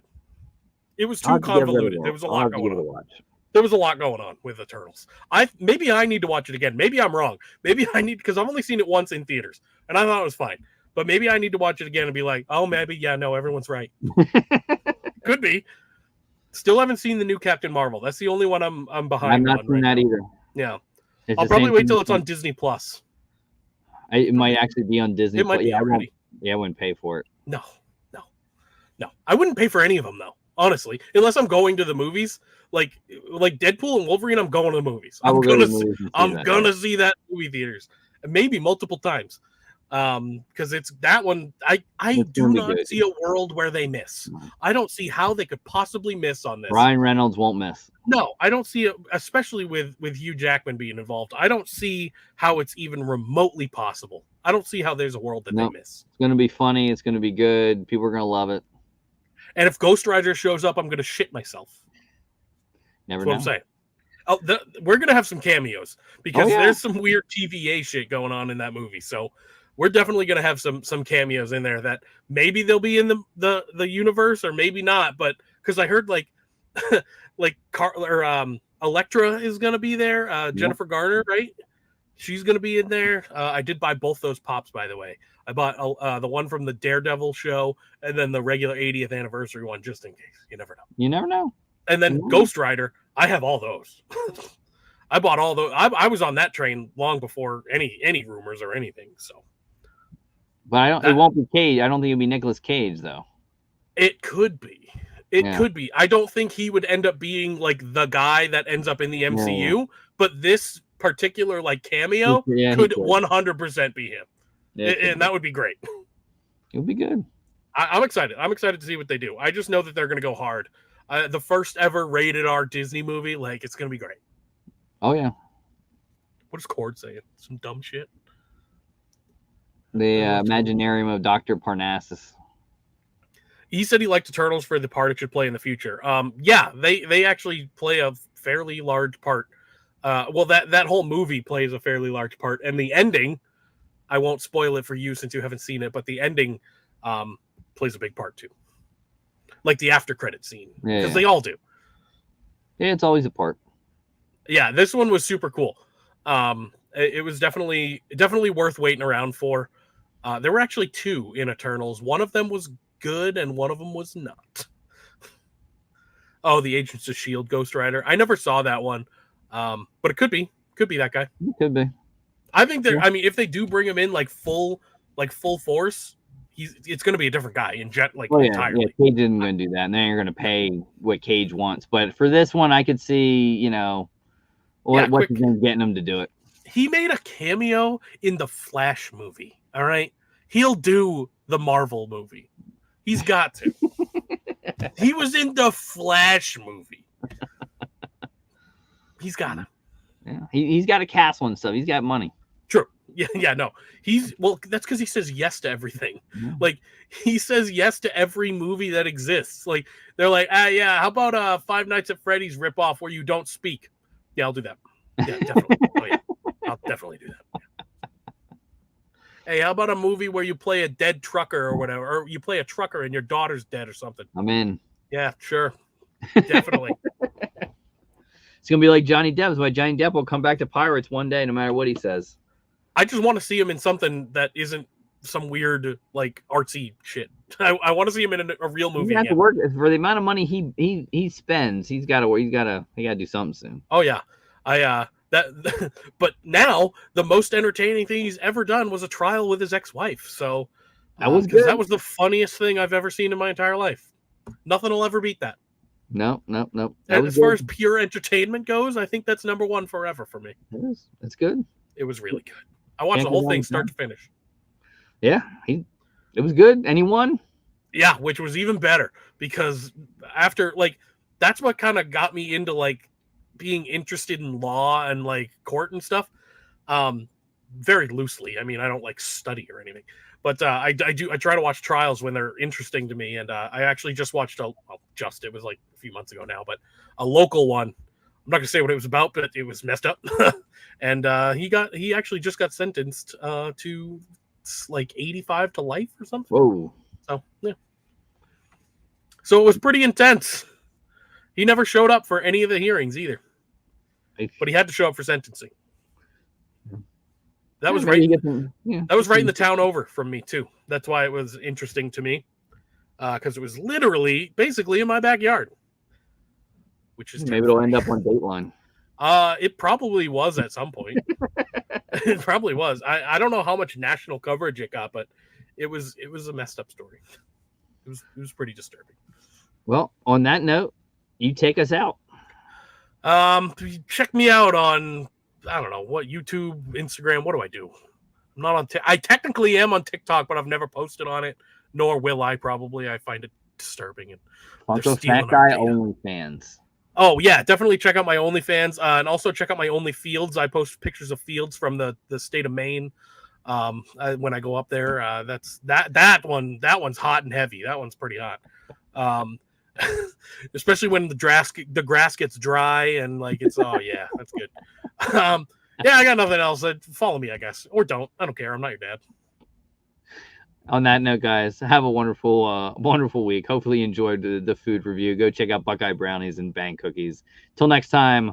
It was too convoluted. There was a lot going on. There was a lot going on with Eternals. Maybe I need to watch it again. Maybe I'm wrong. Maybe I need, because I've only seen it once in theaters, and I thought it was fine. But maybe I need to watch it again and be like, oh, maybe, yeah, no, everyone's right. Could be. Still haven't seen the new Captain Marvel. That's the only one I'm behind. I'm not seeing that either. Yeah, I'll probably wait till it's on Disney Plus. It might actually be on Disney. It might be already. I wouldn't pay for it. No. I wouldn't pay for any of them though. Honestly, unless I'm going to the movies, like Deadpool and Wolverine, I'm going to the movies. I'm gonna see that movie theaters, maybe multiple times, because it's that one. I do not see a world where they miss. I don't see how they could possibly miss on this. Ryan Reynolds won't miss. No, I don't see it, especially with Hugh Jackman being involved. I don't see how it's even remotely possible. I don't see how there's a world that they miss. It's gonna be funny. It's gonna be good. People are gonna love it. And if Ghost Rider shows up, I'm going to shit myself. Never know. That's what I'm saying. We're going to have some cameos because there's some weird TVA shit going on in that movie. So we're definitely going to have some cameos in there that maybe they'll be in the universe or maybe not. But because I heard like Elektra is going to be there. Jennifer Garner, right? She's going to be in there. I did buy both those pops, by the way. I bought the one from the Daredevil show and then the regular 80th anniversary one, just in case. You never know. You never know. And then Ghost Rider, I have all those. I bought all those. I was on that train long before any rumors or anything. So, but it won't be Cage. I don't think it'll be Nicolas Cage though. It could be. It Yeah. could be. I don't think he would end up being like the guy that ends up in the MCU, but this particular like cameo Yeah, he could could. 100% be him. Yeah, it could And be. that would be great. It'll be good. I'm excited. I'm excited to see what they do. I just know that they're going to go hard. The first ever rated R Disney movie, like it's going to be great. Oh yeah. What is Cord saying? Some dumb shit. The Imaginarium of Dr. Parnassus. He said he liked the Turtles for the part it should play in the future. Yeah, they actually play a fairly large part. Well, that whole movie plays a fairly large part, and the ending, I won't spoil it for you since you haven't seen it, but the ending plays a big part too, like the after credit scene, because they all do. Yeah, it's always a part. Yeah, this one was super cool. It was definitely worth waiting around for. There were actually 2 in Eternals. One of them was good, and one of them was not. Oh, the Agents of S.H.I.E.L.D. Ghost Rider. I never saw that one, but it could be that guy. It could be. I think they're. I mean, if they do bring him in like full force, it's going to be a different guy entirely. Yeah, Cage isn't going to do that, and then you're going to pay what Cage wants. But for this one, I could see, what's getting him to do it. He made a cameo in the Flash movie. All right, he'll do the Marvel movie. He's got to. He was in the Flash movie. He's got to. Yeah, he's got a castle and stuff. He's got money. True. Yeah, no. That's because he says yes to everything. Yeah. Like, he says yes to every movie that exists. Like, they're like, yeah, how about Five Nights at Freddy's ripoff where you don't speak? Yeah, I'll do that. Yeah, definitely. Oh, yeah. I'll definitely do that. Yeah. Hey, how about a movie where you play a dead trucker or whatever, or you play a trucker and your daughter's dead or something? I'm in. Yeah, sure. Definitely. It's going to be like Johnny Depp. That's why Johnny Depp will come back to Pirates one day, no matter what he says. I just want to see him in something that isn't some weird, like, artsy shit. I want to see him in a real movie. He has to work for the amount of money he spends. He got to do something soon. Oh yeah, but now the most entertaining thing he's ever done was a trial with his ex-wife. So that was good. That was the funniest thing I've ever seen in my entire life. Nothing will ever beat that. No. As far as pure entertainment goes, I think that's number 1 forever for me. It is. It's good. It was really good. I watched the whole thing start to finish. Yeah, it was good. And he won. Yeah, which was even better because after that's what kind of got me into being interested in law and court and stuff. Very loosely. I mean, I don't study or anything, but I try to watch trials when they're interesting to me. And I actually just watched it was a few months ago now, but a local one. I'm not gonna say what it was about, but it was messed up. And he actually just got sentenced to 85 to life or something. Whoa. So yeah. So it was pretty intense. He never showed up for any of the hearings either, but he had to show up for sentencing. That was right. That was right in the town over from me too. That's why it was interesting to me, because it was literally basically in my backyard. Which is maybe it'll end up on Dateline. It probably was at some point. It probably was. I don't know how much national coverage it got, but it was a messed up story. It was pretty disturbing. Well, on that note, you take us out. Check me out on, I don't know, what, YouTube, Instagram. What do I do? I'm not on I technically am on TikTok, but I've never posted on it, nor will I probably. I find it disturbing. And Funkofat guy OnlyFans. Oh yeah, definitely check out my OnlyFans, and also check out my OnlyFields. I post pictures of fields from the state of Maine. When I go up there, that one's hot and heavy. That one's pretty hot. Especially when the grass gets dry and it's yeah, that's good. Yeah, I got nothing else. Follow me, I guess, or don't. I don't care. I'm not your dad. On that note, guys, have a wonderful week. Hopefully you enjoyed the food review. Go check out Buckeye Brownies and Bang Cookies. Till next time.